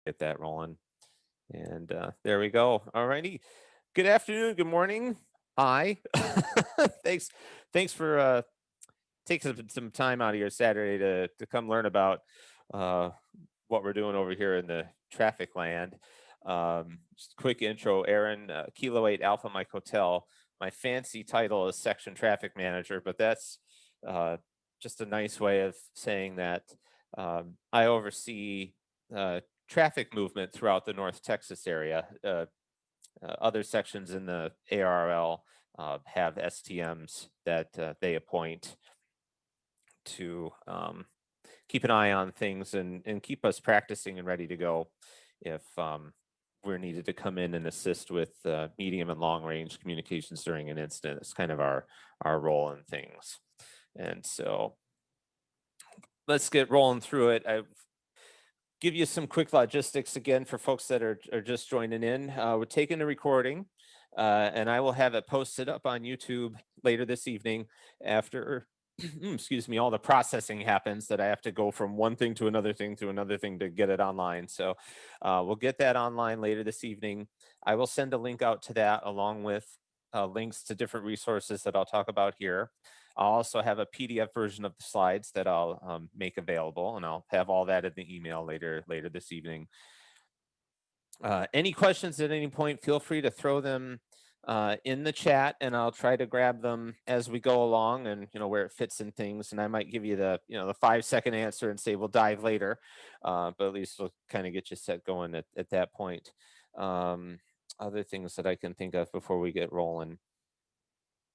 get that rolling. And there we go. All righty. Good afternoon. Good morning. Hi. thanks. Thanks for taking some time out of your Saturday to come learn about uh, what we're doing over here in the traffic land. Just a quick intro. Aaron, Kilo 8 Alpha Mike Hotel. My fancy title is Section Traffic Manager, but that's uh, just a nice way of saying that I oversee uh, traffic movement throughout the North Texas area. Other sections in the ARRL have STMs that they appoint to keep an eye on things and keep us practicing and ready to go if we're needed to come in and assist with medium and long range communications during an incident. It's kind of our role in things. And so let's get rolling through it. I give you some quick logistics again for folks that are just joining in. We're taking a recording and I will have it posted up on YouTube later this evening after excuse me, all the processing happens that I have to go from one thing to another thing to get it online. So we'll get that online later this evening. I will send a link out to that along with links to different resources that I'll talk about here. I'll also have a PDF version of the slides that I'll make available, and I'll have all that in the email later this evening. Any questions at any point, feel free to throw them in the chat, and I'll try to grab them as we go along, and where it fits in things. And I might give you the the 5-second answer and say we'll dive later, but at least we'll kind of get you set going at that point. Other things that I can think of before we get rolling.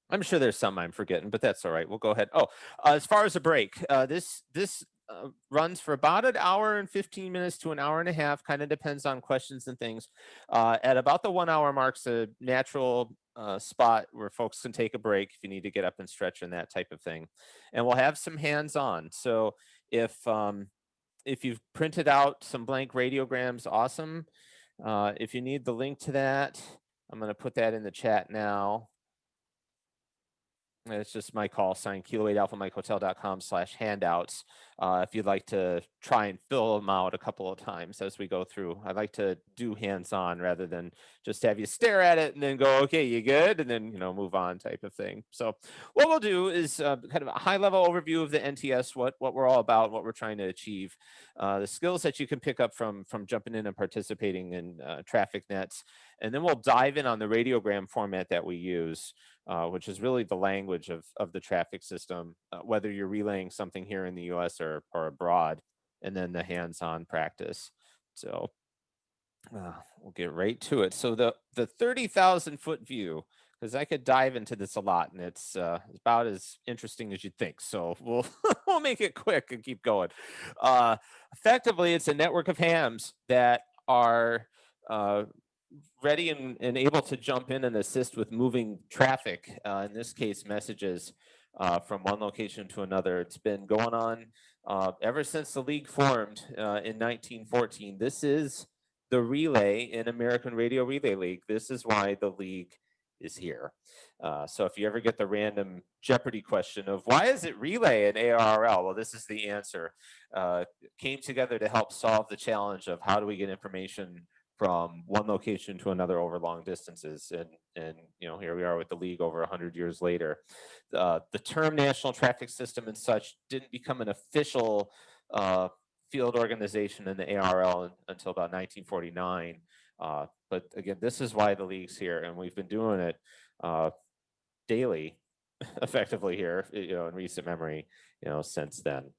I'm sure there's some I'm forgetting, but that's all right. We'll go ahead. Oh, as far as a break, this runs for about an hour and 15 minutes to an hour and a half. Kind of depends on questions and things. At about the 1 hour mark's a natural spot where folks can take a break if you need to get up and stretch and that type of thing. And we'll have some hands-on. So if you've printed out some blank radiograms, awesome. If you need the link to that, I'm going to put that in the chat now. It's just my call sign, Kilo 8 Alpha Mike Hotel.com/handouts. If you'd like to try and fill them out a couple of times as we go through. I like to do hands-on rather than just have you stare at it and then go, okay, you good? And then, move on type of thing. So what we'll do is kind of a high-level overview of the NTS, what we're all about, what we're trying to achieve, the skills that you can pick up from jumping in and participating in traffic nets. And then we'll dive in on the radiogram format that we use, which is really the language of the traffic system, whether you're relaying something here in the US or abroad, and then the hands-on practice. So we'll get right to it. So the 30,000 foot view, because I could dive into this a lot, and it's about as interesting as you'd think. So we'll we'll make it quick and keep going. Effectively, it's a network of hams that are ready and able to jump in and assist with moving traffic, in this case, messages from one location to another. It's been going on ever since the league formed in 1914. This is the relay in American Radio Relay League. This is why the league is here. So if you ever get the random Jeopardy question of why is it relay in ARRL, well, this is the answer. Came together to help solve the challenge of how do we get information from one location to another over long distances, and here we are with the league over 100 years later. The term national traffic system and such didn't become an official field organization in the ARRL until about 1949. But again, this is why the league's here, and we've been doing it daily, effectively here, in recent memory, since then.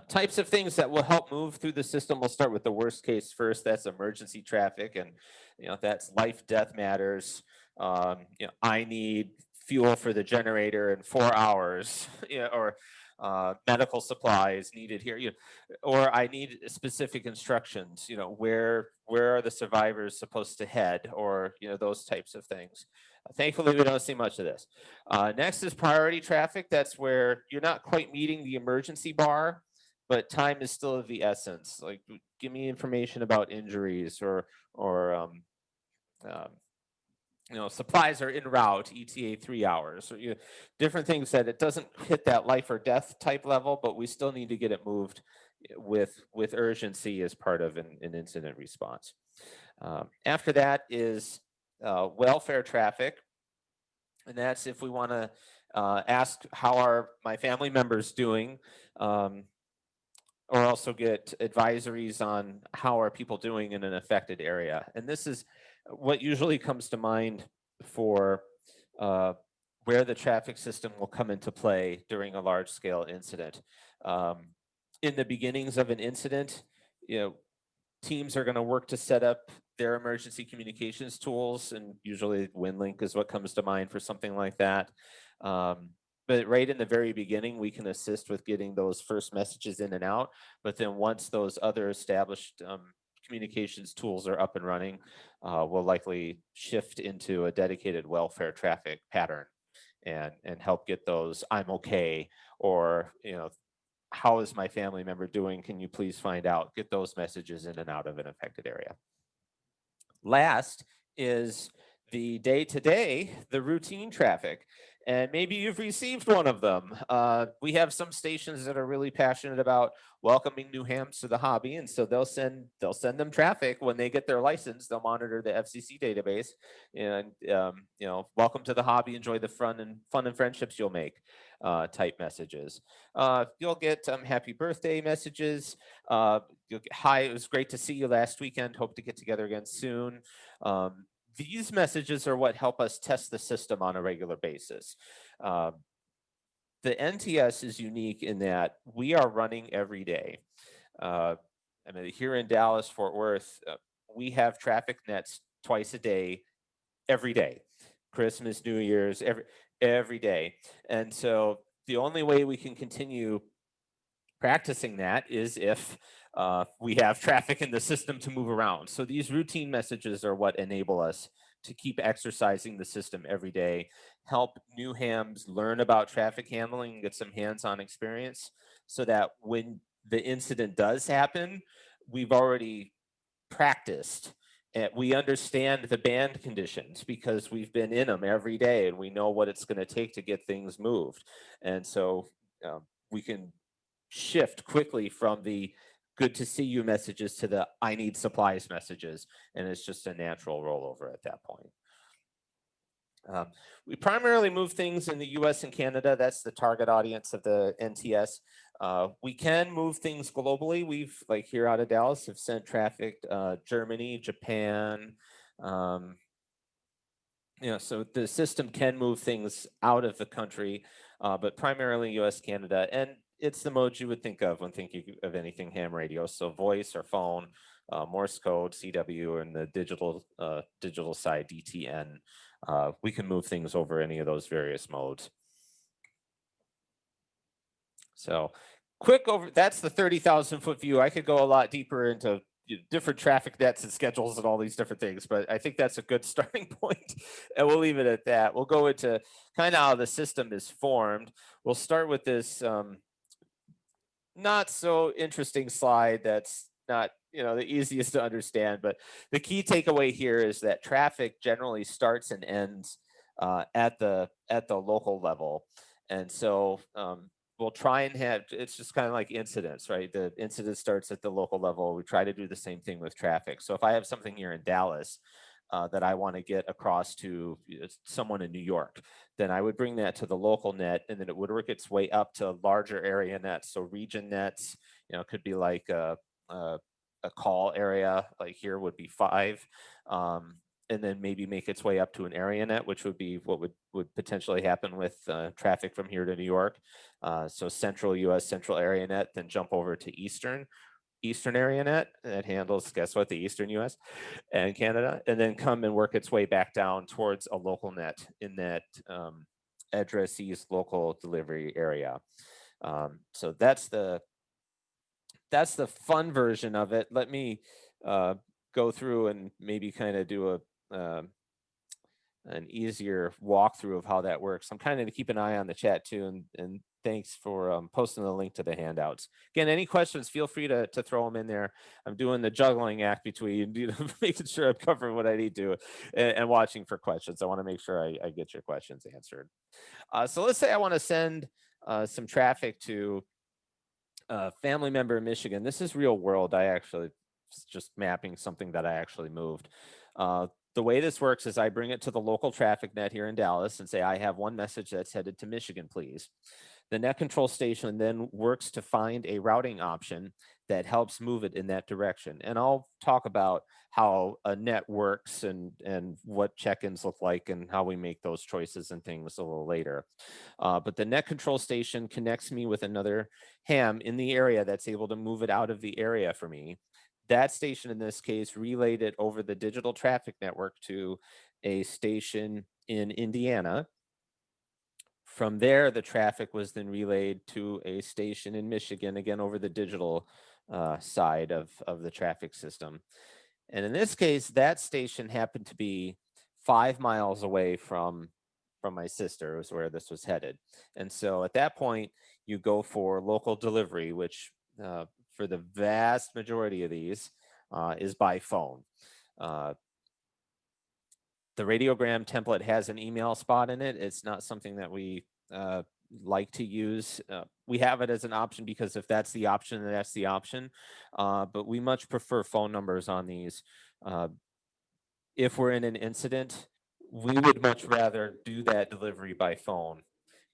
Types of things that will help move through the system. We'll start with the worst case first. That's emergency traffic, and that's life death matters. I need fuel for the generator in 4 hours, or medical supplies needed here, or I need specific instructions. Where are the survivors supposed to head, or those types of things. Thankfully, we don't see much of this. Next is priority traffic. That's where you're not quite meeting the emergency bar, but time is still of the essence. Like, give me information about injuries or supplies are en route, ETA 3 hours, or different things that it doesn't hit that life or death type level, but we still need to get it moved with urgency as part of an incident response. After that is welfare traffic, and that's if we want to ask how are my family members doing, um, or also get advisories on how are people doing in an affected area. And this is what usually comes to mind for uh, where the traffic system will come into play during a large scale incident. Um, in the beginnings of an incident, you know, teams are going to work to set up their emergency communications tools, and usually WinLink is what comes to mind for something like that. Um, but right in the very beginning, we can assist with getting those first messages in and out. But then once those other established communications tools are up and running, we'll likely shift into a dedicated welfare traffic pattern and help get those "I'm okay," or "How is my family member doing? Can you please find out?" Get those messages in and out of an affected area. Last is the day-to-day, the routine traffic. And maybe you've received one of them. We have some stations that are really passionate about welcoming new hams to the hobby, and so they'll send them traffic when they get their license. They'll monitor the FCC database, and welcome to the hobby, enjoy the fun and friendships you'll make, type messages. You'll get happy birthday messages. You'll get, "Hi, it was great to see you last weekend. Hope to get together again soon." Um, these messages are what help us test the system on a regular basis. Um, the NTS is unique in that we are running every day. Uh, I mean, here in Dallas, Fort Worth, we have traffic nets twice a day, every day. Christmas, New Year's, every day. And so the only way we can continue practicing that is if we have traffic in the system to move around. So these routine messages are what enable us to keep exercising the system every day, help new hams learn about traffic handling and get some hands-on experience so that when the incident does happen, we've already practiced and we understand the band conditions because we've been in them every day and we know what it's going to take to get things moved. And so we can shift quickly from the "good to see you" messages to the "I need supplies" messages, and it's just a natural rollover at that point. Um, we primarily move things in the US and Canada. That's the target audience of the NTS. We can move things globally. We've, like here out of Dallas, have sent traffic Germany, Japan. Um, so the system can move things out of the country, but primarily US, Canada. And it's the modes you would think of when thinking of anything ham radio. So voice or phone, Morse code, CW, and the digital side, DTN. We can move things over any of those various modes. So quick over, that's the 30,000 foot view. I could go a lot deeper into different traffic nets and schedules and all these different things, but I think that's a good starting point, and we'll leave it at that. We'll go into kind of how the system is formed. We'll start with this not so interesting slide that's not the easiest to understand, but the key takeaway here is that traffic generally starts and ends at the local level. And so we'll try and have, it's just kind of like incidents, right? The incident starts at the local level. We try to do the same thing with traffic. So if I have something here in Dallas that I want to get across to someone in New York, then I would bring that to the local net, and then it would work its way up to larger area nets. So region nets, could be like a call area, like here would be 5. And then maybe make its way up to an area net, which would be what would potentially happen with traffic from here to New York. So central US, central area net, then jump over to Eastern area net that handles, guess what, the Eastern US and Canada, and then come and work its way back down towards a local net in that addressee's local delivery area. So that's the fun version of it. Let me go through and maybe kind of do an easier walkthrough of how that works. I'm kind of to keep an eye on the chat too, and thanks for posting the link to the handouts. Again, any questions, feel free to throw them in there. I'm doing the juggling act between making sure I'm covering what I need to and watching for questions. I want to make sure I get your questions answered. So let's say I want to send some traffic to Family member in Michigan. This is real world. I actually just mapping something that I actually moved. The way this works is I bring it to the local traffic net here in Dallas and say, I have one message that's headed to Michigan, please. The net control station then works to find a routing option that helps move it in that direction. And I'll talk about how a net works and what check-ins look like and how we make those choices and things a little later. But the net control station connects me with another ham in the area that's able to move it out of the area for me. That station in this case relayed it over the digital traffic network to a station in Indiana. From there, the traffic was then relayed to a station in Michigan, again over the digital side of the traffic system. And in this case, that station happened to be 5 miles away from my sister, was where this was headed. And so at that point, you go for local delivery, which for the vast majority of these is by phone. Uh, the Radiogram template has an email spot in it. It's not something that we like to use. We have it as an option because if that's the option, then that's the option. But we much prefer phone numbers on these. If we're in an incident, we would much rather do that delivery by phone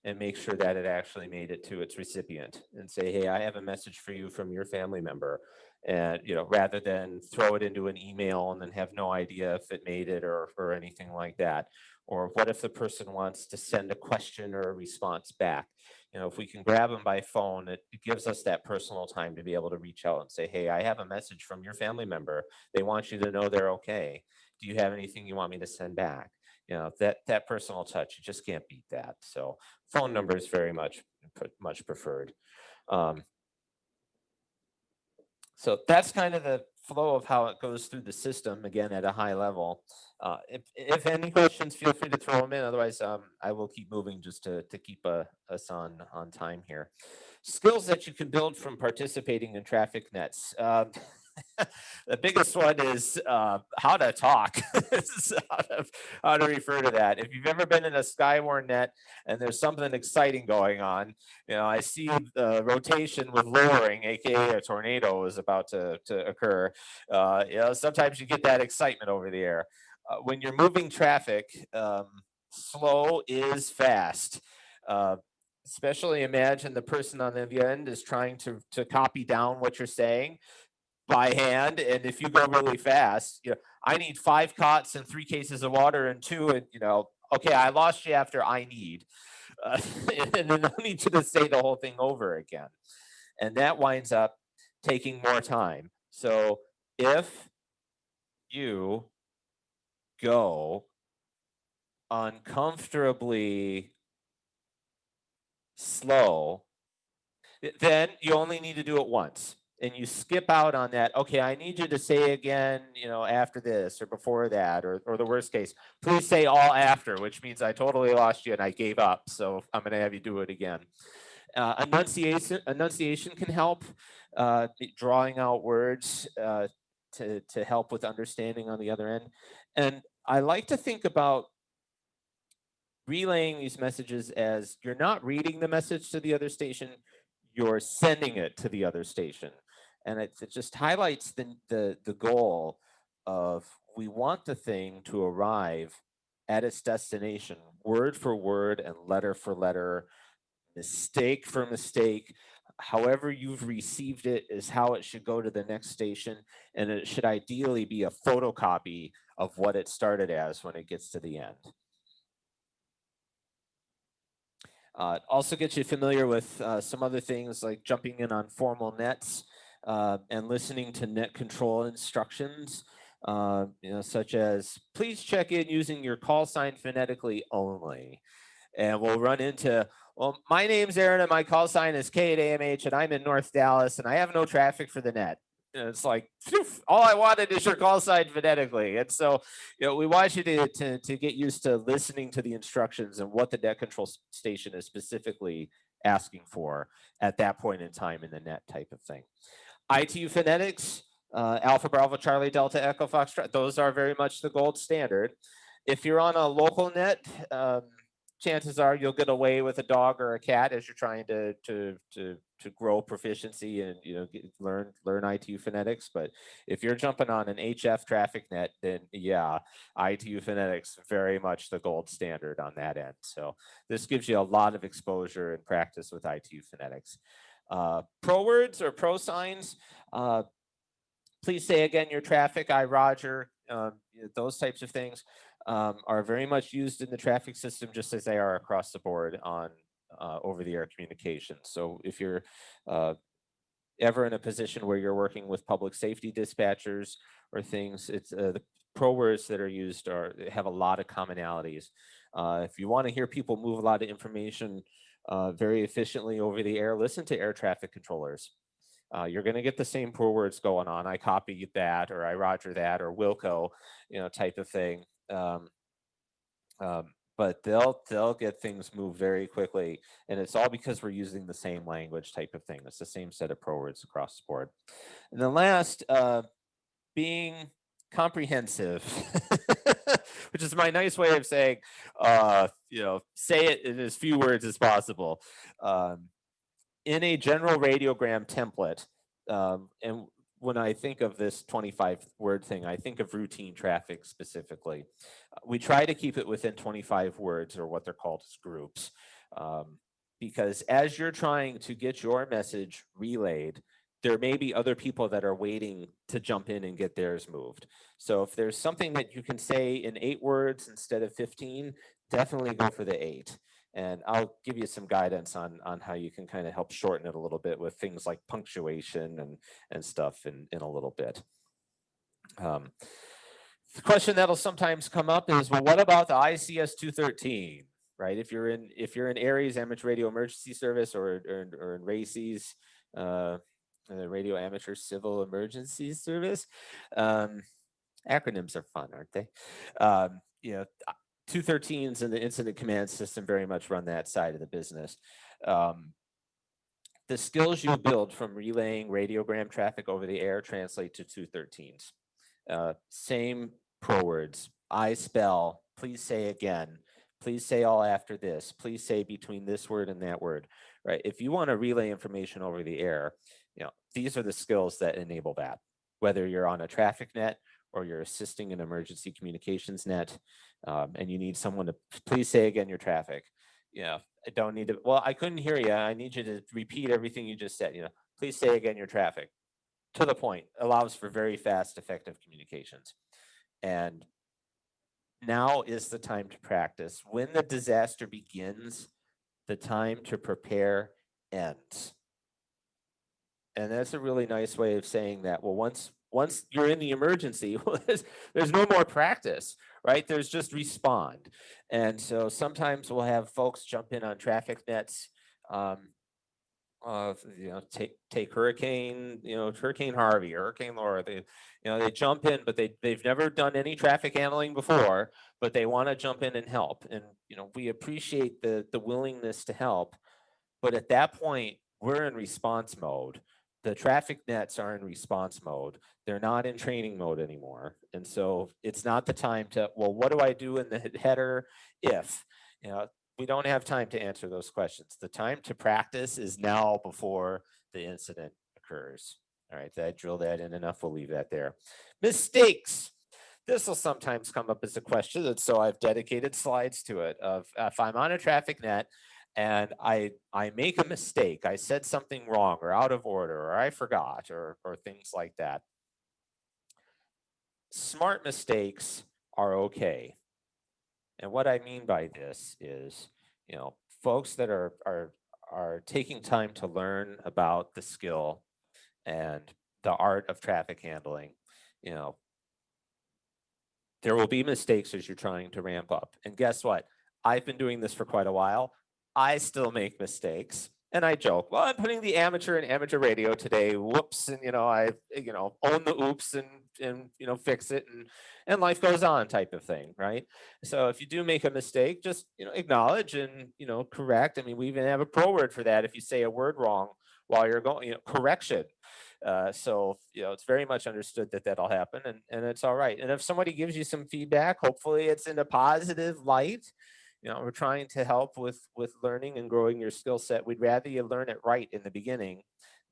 and make sure that it actually made it to its recipient and say, hey, I have a message for you from your family member. And, rather than throw it into an email and then have no idea if it made it or anything like that. Or what if the person wants to send a question or a response back? If we can grab them by phone, it gives us that personal time to be able to reach out and say, hey, I have a message from your family member. They want you to know they're okay. Do you have anything you want me to send back? That personal touch, you just can't beat that. So phone number is very much preferred. Um, so that's kind of the flow of how it goes through the system, again, at a high level. If any questions, feel free to throw them in. Otherwise, I will keep moving just to keep us on time here. Skills that you can build from participating in traffic nets. The biggest one is how to talk. how to refer to that. If you've ever been in a Skywarn net and there's something exciting going on, I see the rotation with lowering, aka a tornado, is about to occur. Sometimes you get that excitement over the air. When you're moving traffic, slow is fast. Uh, Especially imagine the person on the end is trying to copy down what you're saying by hand, and if you go really fast, I need 5 cots and 3 cases of water and two, and okay, I lost you after I need, and then I need you to say the whole thing over again, and that winds up taking more time. So if you go uncomfortably slow, then you only need to do it once and you skip out on that. Okay, I need you to say again, after this or before that, or the worst case, please say all after, which means I totally lost you and I gave up. So I'm going to have you do it again. Enunciation can help, drawing out words to help with understanding on the other end. And I like to think about relaying these messages as you're not reading the message to the other station, you're sending it to the other station. And it just highlights the goal of we want the thing to arrive at its destination, word for word and letter for letter, mistake for mistake. However you've received it is how it should go to the next station. And it should ideally be a photocopy of what it started as when it gets to the end. It also gets you familiar with some other things like jumping in on formal nets and listening to net control instructions, such as please check in using your call sign phonetically only. And we'll run into, well, my name's Aaron and my call sign is K8AMH and I'm in North Dallas and I have no traffic for the net. And it's like, phew, all I wanted is your call sign phonetically. And so, we want you to get used to listening to the instructions and what the net control station is specifically asking for at that point in time in the net type of thing. ITU phonetics, Alpha Bravo Charlie Delta Echo Foxtrot, those are very much the gold standard. If you're on a local net, chances are you'll get away with a dog or a cat as you're trying to grow proficiency and learn ITU phonetics. But if you're jumping on an HF traffic net, then yeah, ITU phonetics very much the gold standard on that end. So this gives you a lot of exposure and practice with ITU phonetics. Pro words or pro signs. Please say again your traffic, I, Roger, those types of things are very much used in the traffic system just as they are across the board on over-the-air communications. So if you're ever in a position where you're working with public safety dispatchers or things, it's the pro words that are used have a lot of commonalities. If you want to hear people move a lot of information very efficiently over the air, listen to air traffic controllers. You're going to get the same pro words going on. I copy that, or I Roger that, or Wilco, type of thing. But they'll get things moved very quickly, and it's all because we're using the same language type of thing. It's the same set of pro words across the board. And the last, being comprehensive, which is my nice way of saying, say it in as few words as possible. In a general radiogram template, and when I think of this 25 word thing, I think of routine traffic specifically. We try to keep it within 25 words, or what they're called as groups, because as you're trying to get your message relayed, there may be other people that are waiting to jump in and get theirs moved. So if there's something that you can say in 8 words instead of 15, definitely go for the 8. And I'll give you some guidance on how you can kind of help shorten it a little bit with things like punctuation and stuff in a little bit. The question that'll sometimes come up is, well, what about the ICS 213, right? If you're in ARRL, Amateur Radio Emergency Service, or in RACES, Radio Amateur Civil Emergency Service, acronyms are fun, aren't they? 213s and the incident command system very much run that side of the business. The skills you build from relaying radiogram traffic over the air translate to 213s. Same pro words. I spell, please say again. Please say all after this. Please say between this word and that word, right? If you want to relay information over the air, these are the skills that enable that. Whether you're on a traffic net or you're assisting an emergency communications net, and you need someone to please say again your traffic. I don't need to, well, I couldn't hear you. I need you to repeat everything you just said. Please say again your traffic. To the point, allows for very fast, effective communications. And now is the time to practice. When the disaster begins, the time to prepare ends. And that's a really nice way of saying that. Well, once you're in the emergency, there's no more practice, right? There's just respond. And so sometimes we'll have folks jump in on traffic nets. Take Hurricane Harvey, Hurricane Laura. They jump in, but they've never done any traffic handling before, but they want to jump in and help. And we appreciate the willingness to help, but at that point we're in response mode. The traffic nets are in response mode. They're not in training mode anymore. And so it's not the time to, well, what do I do in the header if? We don't have time to answer those questions. The time to practice is now before the incident occurs. All right, I drilled that in enough. We'll leave that there. Mistakes. This will sometimes come up as a question, and so I've dedicated slides to it. Of if I'm on a traffic net and I make a mistake, I said something wrong or out of order, or I forgot, or things like that. Smart mistakes are okay. And what I mean by this is, folks that are taking time to learn about the skill and the art of traffic handling, there will be mistakes as you're trying to ramp up. And guess what? I've been doing this for quite a while. I still make mistakes. And I joke, well, I'm putting the amateur in amateur radio today. Whoops. And, I own the oops and fix it. And life goes on type of thing, right? So if you do make a mistake, just, acknowledge and, correct. I mean, we even have a pro word for that. If you say a word wrong while you're going, correction. So, it's very much understood that that'll happen, and it's all right. And if somebody gives you some feedback, hopefully it's in a positive light. we're trying to help with learning and growing your skill set. We'd rather you learn it right in the beginning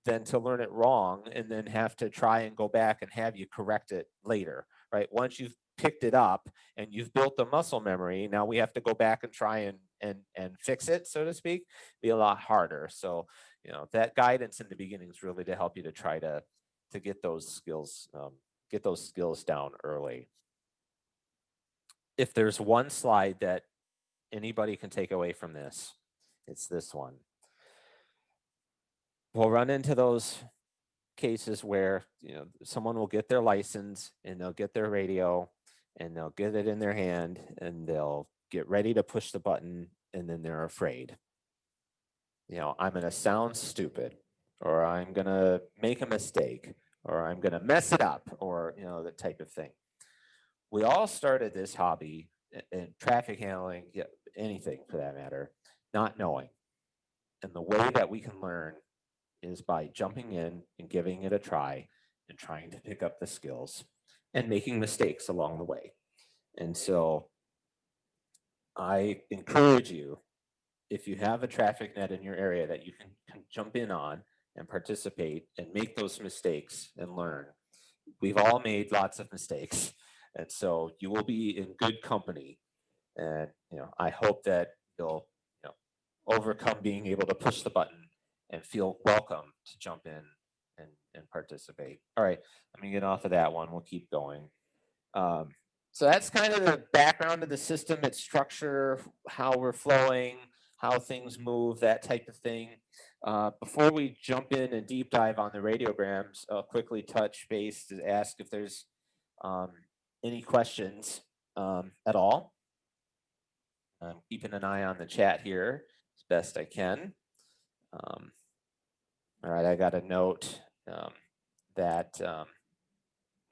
than to learn it wrong and then have to try and go back and have you correct it later, right? Once you've picked it up and you've built the muscle memory, now we have to go back and try and fix it, so to speak, be a lot harder. So, that guidance in the beginning is really to help you to try to get those skills down early. If there's one slide that anybody can take away from this, it's this one. We'll run into those cases where someone will get their license and they'll get their radio and they'll get it in their hand and they'll get ready to push the button and then they're afraid. I'm going to sound stupid, or I'm going to make a mistake, or I'm going to mess it up, or that type of thing. We all started this hobby in traffic handling, anything for that matter, not knowing. And the way that we can learn is by jumping in and giving it a try and trying to pick up the skills and making mistakes along the way. And so I encourage you, if you have a traffic net in your area that you can jump in on and participate and make those mistakes and learn. We've all made lots of mistakes. And so you will be in good company. And I hope that you'll overcome being able to push the button and feel welcome to jump in and participate. All right, let me get off of that one. We'll keep going. So that's kind of the background of the system, its structure, how we're flowing, how things move, that type of thing. Before we jump in and deep dive on the radiograms, I'll quickly touch base to ask if there's any questions at all. I'm keeping an eye on the chat here as best I can. All right, I got a note that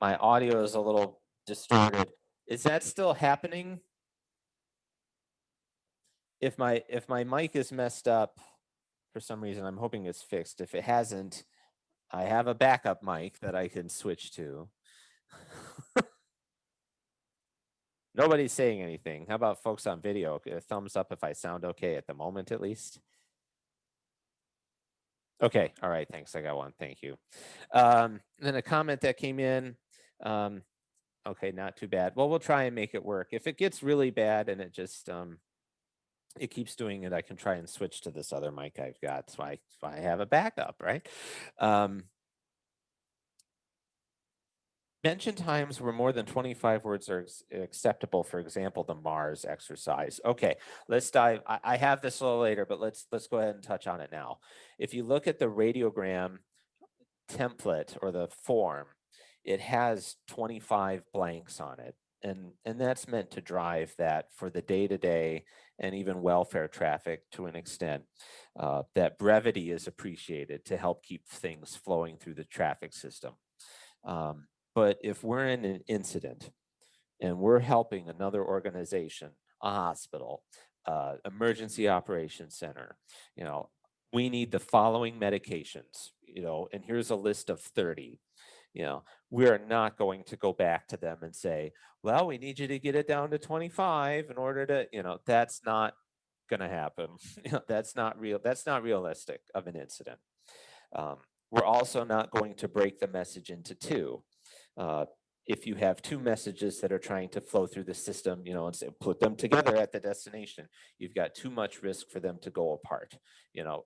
my audio is a little distorted. Is that still happening? If my mic is messed up for some reason, I'm hoping it's fixed. If it hasn't, I have a backup mic that I can switch to. Nobody's saying anything. How about folks on video? A thumbs up if I sound okay at the moment, at least. Okay, all right, thanks. I got one. Thank you. Then a comment that came in. Okay, not too bad. Well, we'll try and make it work. If it gets really bad and it just it keeps doing it, I can try and switch to this other mic I've got. That's why I have a backup, right? Mention times where more than 25 words are acceptable. For example, the Mars exercise. Okay, let's dive. I have this a little later, but let's go ahead and touch on it now. If you look at the radiogram template or the form, it has 25 blanks on it. And that's meant to drive that for the day-to-day and even welfare traffic to an extent. That brevity is appreciated to help keep things flowing through the traffic system. But if we're in an incident and we're helping another organization, a hospital, emergency operations center, we need the following medications, and here's a list of 30. We are not going to go back to them and say, well, we need you to get it down to 25 in order to, that's not going to happen. That's not real. That's not realistic of an incident. We're also not going to break the message into two. If you have two messages that are trying to flow through the system, and put them together at the destination, you've got too much risk for them to go apart.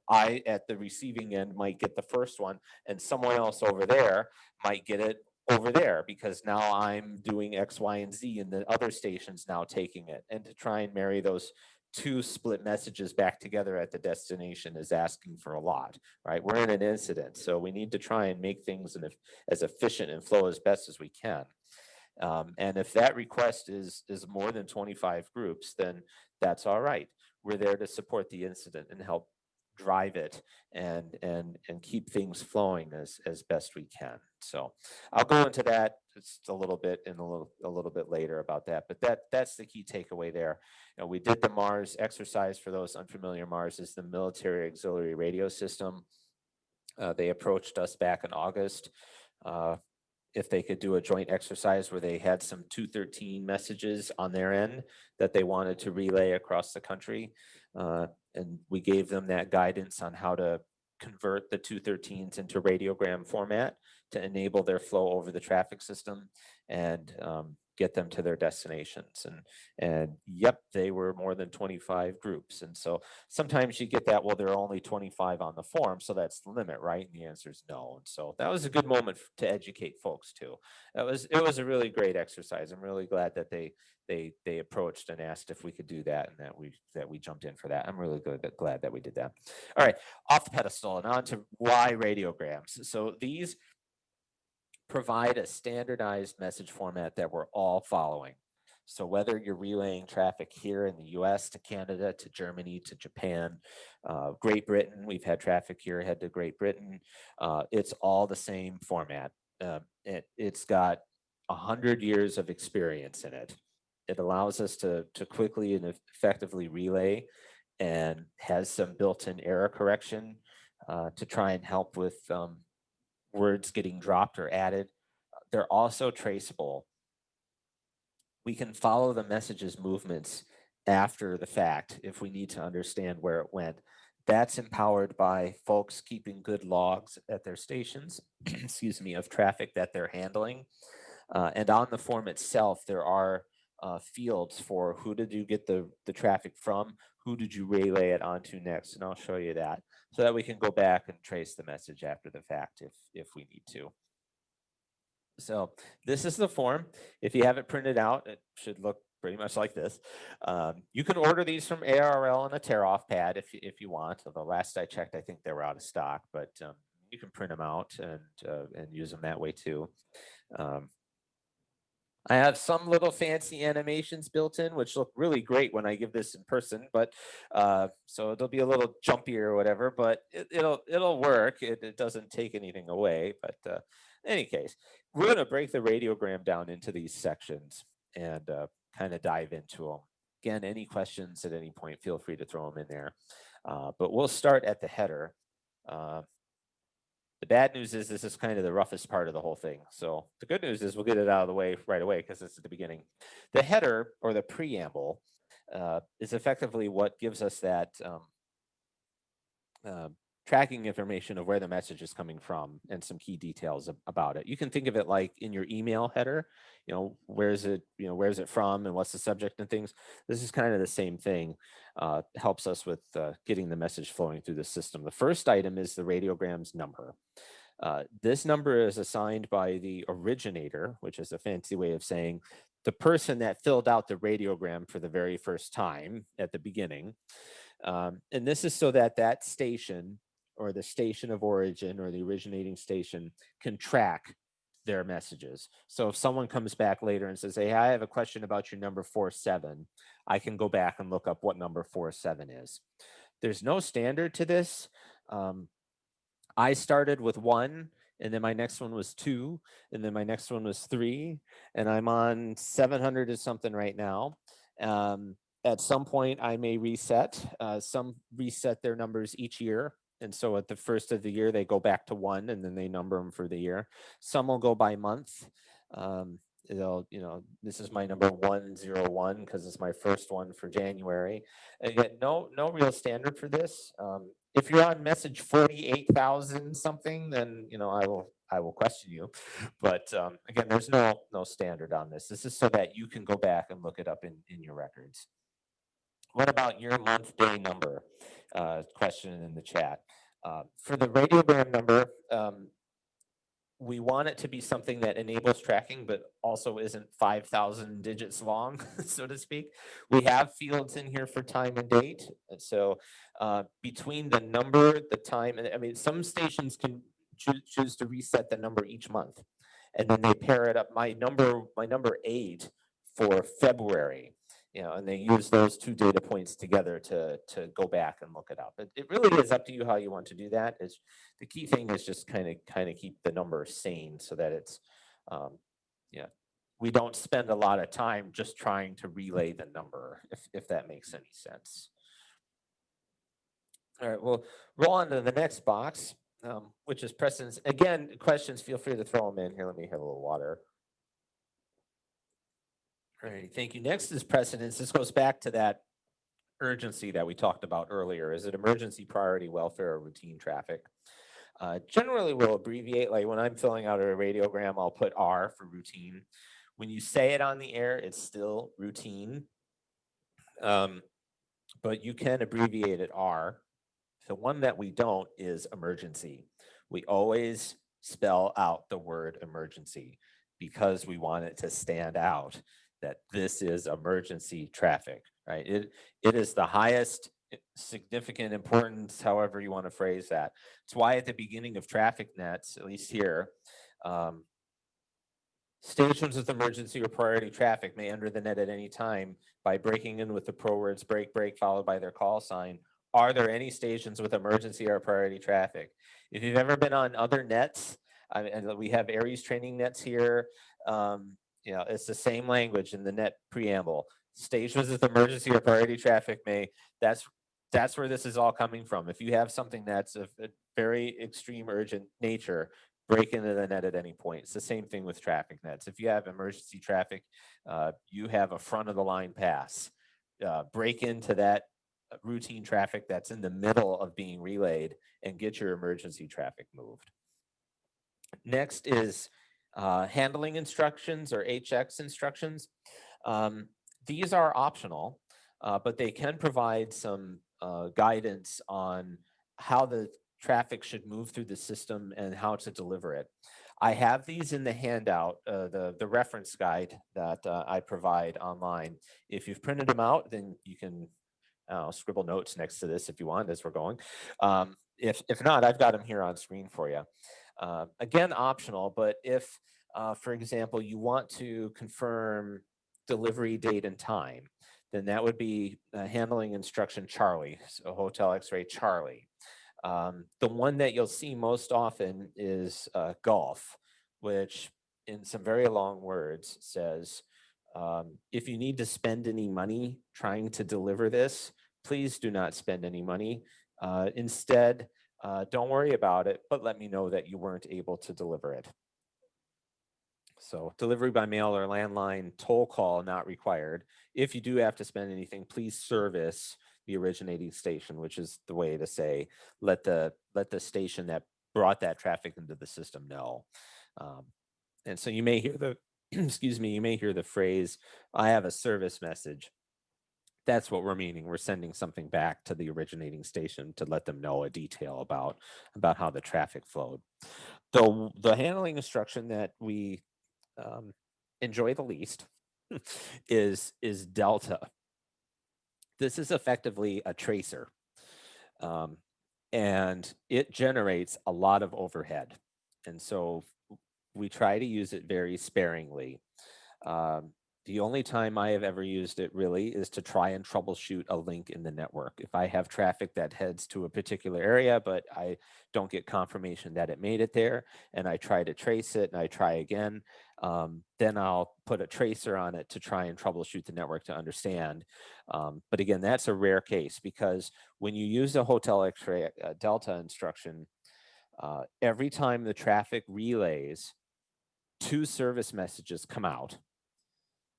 I at the receiving end might get the first one, and someone else over there might get it over there because now I'm doing X, Y, and Z, and the other station's now taking it. And to try and marry those two split messages back together at the destination is asking for a lot, right? We're in an incident, so we need to try and make things as efficient and flow as best as we can. And if that request is more than 25 groups, then that's all right. We're there to support the incident and help drive it and keep things flowing as best we can. So I'll go into that just a little bit a little bit later about that, but that's the key takeaway there. We did the Mars exercise. For those unfamiliar, Mars is the Military Auxiliary Radio System. They approached us back in August if they could do a joint exercise where they had some 213 messages on their end that they wanted to relay across the country. And we gave them that guidance on how to convert the 213s into radiogram format to enable their flow over the traffic system and get them to their destinations. And yep, they were more than 25 groups. And so sometimes you get that, well, there are only 25 on the form, so that's the limit, right? And the answer is no. And so that was a good moment to educate folks too. It was a really great exercise. I'm really glad that they approached and asked if we could do that, and that we jumped in for that. I'm really glad that we did that. All right, off the pedestal and on to why radiograms. So these provide a standardized message format that we're all following. So whether you're relaying traffic here in the US to Canada, to Germany, to Japan, Great Britain, we've had traffic here head to Great Britain, it's all the same format. It's got 100 years of experience in it. It allows us to quickly and effectively relay, and has some built-in error correction to try and help with words getting dropped or added. They're also traceable. We can follow the message's movements after the fact if we need to understand where it went. That's empowered by folks keeping good logs at their stations, excuse me, of traffic that they're handling. And on the form itself, there are fields for who did you get the traffic from, who did you relay it onto next, and I'll show you that so that we can go back and trace the message after the fact if we need to. So this is the form. If you have it printed out, it should look pretty much like this. You can order these from ARRL on a tear-off pad if you want. Although last I checked, I think they were out of stock, but you can print them out and use them that way too. I have some little fancy animations built in, which look really great when I give this in person, but so it'll be a little jumpier or whatever, but it'll work. It doesn't take anything away. But in any case, we're going to break the radiogram down into these sections and kind of dive into them. Again, any questions at any point, feel free to throw them in there. But we'll start at the header. The bad news is this is kind of the roughest part of the whole thing. So the good news is we'll get it out of the way right away because it's at the beginning. The header, or the preamble, is effectively what gives us that tracking information of where the message is coming from and some key details about it. You can think of it like in your email header, where's it from and what's the subject and things. This is kind of the same thing. Helps us with getting the message flowing through the system. The first item is the radiogram's number. This number is assigned by the originator, which is a fancy way of saying the person that filled out the radiogram for the very first time at the beginning. And this is so that that station, or the station of origin, or the originating station, can track their messages. So if someone comes back later and says, hey, I have a question about your number 47, I can go back and look up what number 47 is. There's no standard to this. I started with 1, and then my next one was 2, and then my next one was 3, and I'm on 700 or something right now. At some point, I may reset. Some reset their numbers each year. And so at the first of the year, they go back to 1, and then they number them for the year. Some will go by month. This is my number 101 because it's my first one for January. Again, no real standard for this. If you're on message 48,000 something, then I will question you. But again, there's no standard on this. This is so that you can go back and look it up in your records. What about your month day number? Question in the chat. For the radiogram number, we want it to be something that enables tracking, but also isn't 5,000 digits long, so to speak. We have fields in here for time and date. And so between the number, the time, and I mean, some stations can choose to reset the number each month. And then they pair it up. My number 8 for February, and they use those 2 data points together to go back and look it up. It really is up to you how you want to do that. The key thing is just kind of keep the number sane so that it's, we don't spend a lot of time just trying to relay the number, if that makes any sense. All right, we'll roll on to the next box. which is precedence. Again, questions, feel free to throw them in here. Let me have a little water. All right, thank you. Next is precedence. This goes back to that urgency that we talked about earlier. Is it emergency, priority, welfare, or routine traffic? Generally, we'll abbreviate. Like when I'm filling out a radiogram, I'll put R for routine. When you say it on the air, it's still routine, but you can abbreviate it R. The one that we don't is emergency. We always spell out the word emergency because we want it to stand out that this is emergency traffic, right? It is the highest significant importance, however you want to phrase that. It's why at the beginning of traffic nets, at least here, stations with emergency or priority traffic may enter the net at any time by breaking in with the pro words break, break, followed by their call sign. Are there any stations with emergency or priority traffic? If you've ever been on other nets, and we have Aries training nets here, it's the same language in the net preamble. Stations with emergency or priority traffic may, that's where this is all coming from. If you have something that's of a very extreme urgent nature, break into the net at any point. It's the same thing with traffic nets. If you have emergency traffic, you have a front of the line pass. Break into that routine traffic that's in the middle of being relayed and get your emergency traffic moved. Next is handling instructions or HX instructions. These are optional, but they can provide some guidance on how the traffic should move through the system and how to deliver it. I have these in the handout, the reference guide that I provide online. If you've printed them out, then you can scribble notes next to this if you want as we're going. If not, I've got them here on screen for you. Again, optional, but if, for example, you want to confirm delivery date and time, then that would be handling instruction Charlie, so Hotel X-ray Charlie. The one that you'll see most often is golf, which in some very long words says, if you need to spend any money trying to deliver this, please do not spend any money. Instead, don't worry about it, but let me know that you weren't able to deliver it. So delivery by mail or landline, toll call not required. If you do have to spend anything, please service the originating station, which is the way to say, let the station that brought that traffic into the system know. And so you may hear the, excuse me, you may hear the phrase, I have a service message. That's what we're meaning. We're sending something back to the originating station to let them know a detail about how the traffic flowed. The handling instruction that we enjoy the least is delta. This is effectively a tracer, and it generates a lot of overhead, and so we try to use it very sparingly. The only time I have ever used it really is to try and troubleshoot a link in the network. If I have traffic that heads to a particular area, but I don't get confirmation that it made it there, and I try to trace it and I try again, then I'll put a tracer on it to try and troubleshoot the network to understand. But again, that's a rare case because when you use a Hotel X-ray Delta instruction, every time the traffic relays, 2 service messages come out.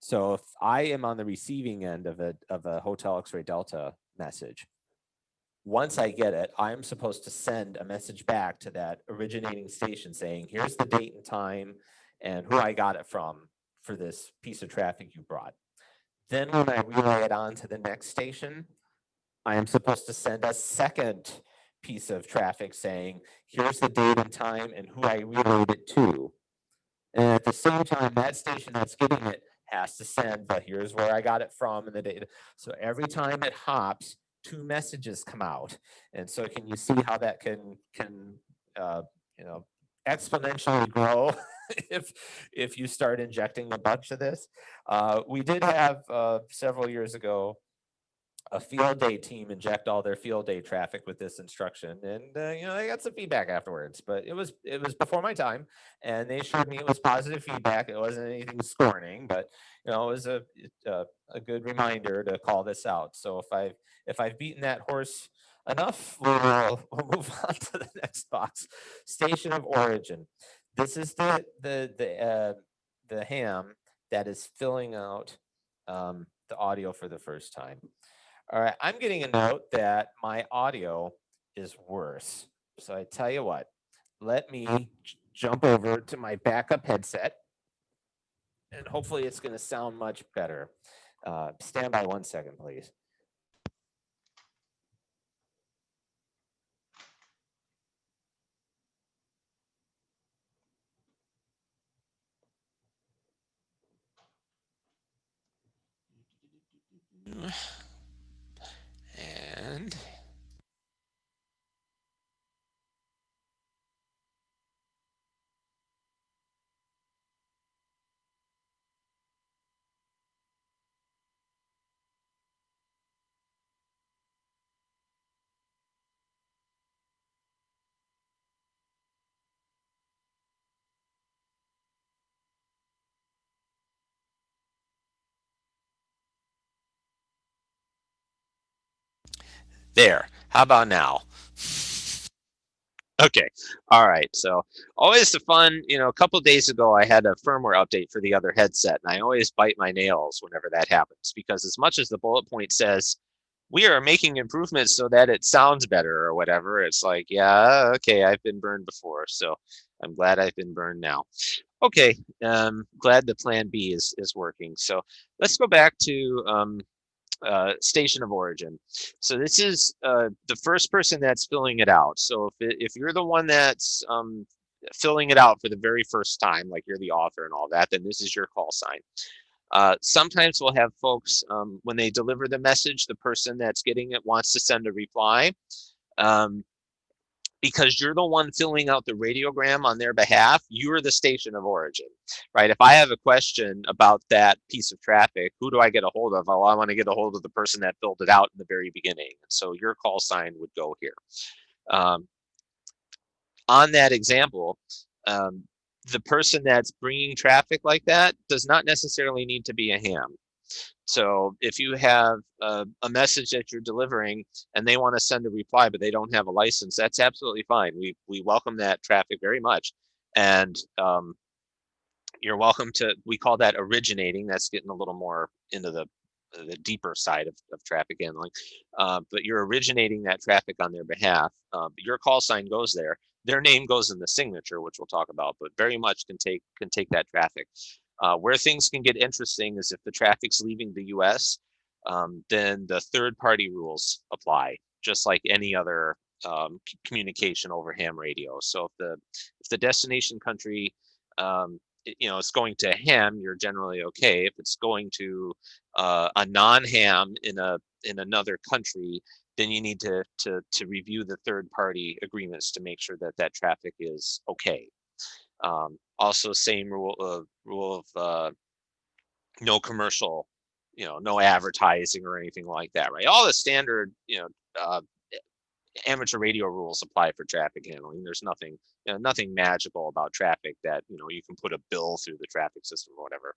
So if I am on the receiving end of a Hotel X-ray Delta message, once I get it, I'm supposed to send a message back to that originating station saying, here's the date and time and who I got it from for this piece of traffic you brought. Then when I relay it on to the next station, I am supposed to send a second piece of traffic saying, here's the date and time and who I relayed it to. And at the same time, that station that's getting it has to send, but here's where I got it from and the data. So every time it hops, 2 messages come out. And so can you see how that can exponentially grow if you start injecting a bunch of this? We did have several years ago a field day team inject all their field day traffic with this instruction, and they got some feedback afterwards, but it was before my time, and they showed me it was positive feedback. It wasn't anything scorning, but it was a good reminder to call this out. So if I've beaten that horse enough. We'll move on to the next box. Station of origin. This is the ham that is filling out the audio for the first time. All right, I'm getting a note that my audio is worse. So I tell you what, let me jump over to my backup headset, and hopefully it's going to sound much better. Stand by 1 second, please. And there. How about now? Okay. All right. So always the fun, a couple of days ago, I had a firmware update for the other headset, and I always bite my nails whenever that happens because as much as the bullet point says, we are making improvements so that it sounds better or whatever, it's like, yeah, okay, I've been burned before. So I'm glad I've been burned now. Okay. Glad the plan B is working. So let's go back to station of origin. So this is the first person that's filling it out. So if you're the one that's filling it out for the very first time, like you're the author and all that, then this is your call sign. Sometimes we'll have folks, when they deliver the message, the person that's getting it wants to send a reply. Because you're the one filling out the radiogram on their behalf, you're the station of origin, right? If I have a question about that piece of traffic, who do I get a hold of? Oh, I want to get a hold of the person that filled it out in the very beginning. So your call sign would go here. On that example, the person that's bringing traffic like that does not necessarily need to be a ham. So if you have a message that you're delivering and they want to send a reply, but they don't have a license, that's absolutely fine. We welcome that traffic very much. And you're welcome to, we call that originating. That's getting a little more into the deeper side of traffic handling. But you're originating that traffic on their behalf. Your call sign goes there. Their name goes in the signature, which we'll talk about, but very much can take that traffic. Where things can get interesting is if the traffic's leaving the US, then the third-party rules apply, just like any other communication over ham radio. So if the destination country, it's going to ham, you're generally okay. If it's going to a non-ham in another country, then you need to review the third-party agreements to make sure that that traffic is okay. Also, same rule of no commercial, no advertising or anything like that, right? All the standard, amateur radio rules apply for traffic handling. There's nothing, nothing magical about traffic that, you can put a bill through the traffic system or whatever.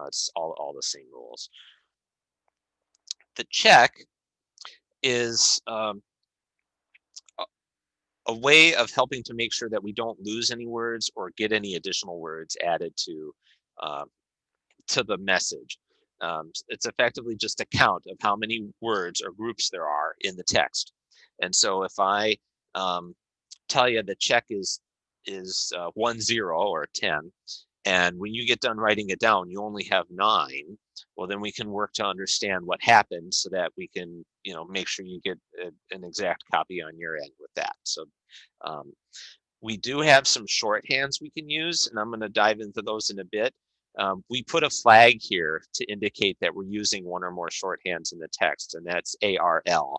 It's all the same rules. The check is a way of helping to make sure that we don't lose any words or get any additional words added to the message. It's effectively just a count of how many words or groups there are in the text. And so if I tell you the check is 10 or 10, and when you get done writing it down, you only have 9, well, then we can work to understand what happened so that we can, make sure you get an exact copy on your end with that. So we do have some shorthands we can use, and I'm going to dive into those in a bit. We put a flag here to indicate that we're using one or more shorthands in the text, and that's ARRL.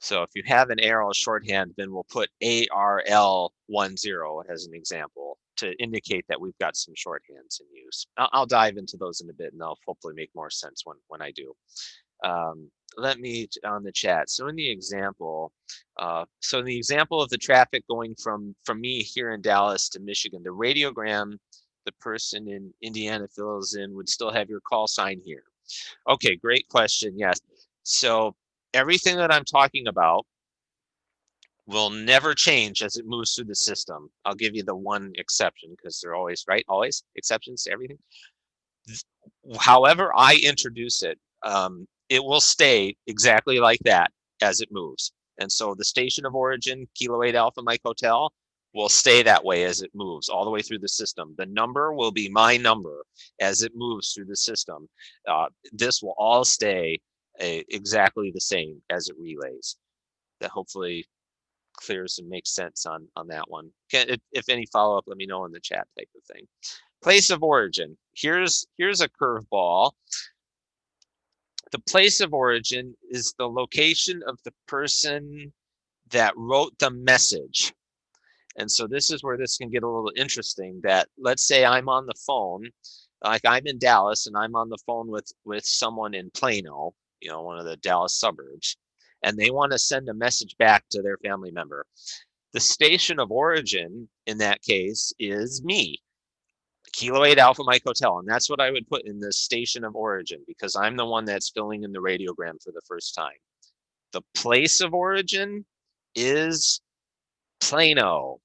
So if you have an ARRL shorthand, then we'll put ARRL10 as an example to indicate that we've got some shorthands in use. I'll dive into those in a bit, and they'll hopefully make more sense when I do. Let me on the chat. So in the example, of the traffic going from me here in Dallas to Michigan, the radiogram, the person in Indiana fills in would still have your call sign here. Okay, great question. Yes. So everything that I'm talking about will never change as it moves through the system. I'll give you the one exception because they're always, right? Always exceptions to everything. However I introduce it, it will stay exactly like that as it moves. And so the station of origin, Kilo 8 Alpha Mike Hotel, will stay that way as it moves all the way through the system. The number will be my number as it moves through the system. This will all stay exactly the same as it relays. That hopefully clears and makes sense on that one. If any follow-up, let me know in the chat type of thing. Place of origin. Here's a curveball. The place of origin is the location of the person that wrote the message. And so this is where this can get a little interesting, that let's say I'm on the phone, like I'm in Dallas and I'm on the phone with someone in Plano, one of the Dallas suburbs, and they want to send a message back to their family member. The station of origin in that case is me, Kilo 8 Alpha Mike Hotel. And that's what I would put in the station of origin because I'm the one that's filling in the radiogram for the first time. The place of origin is Plano.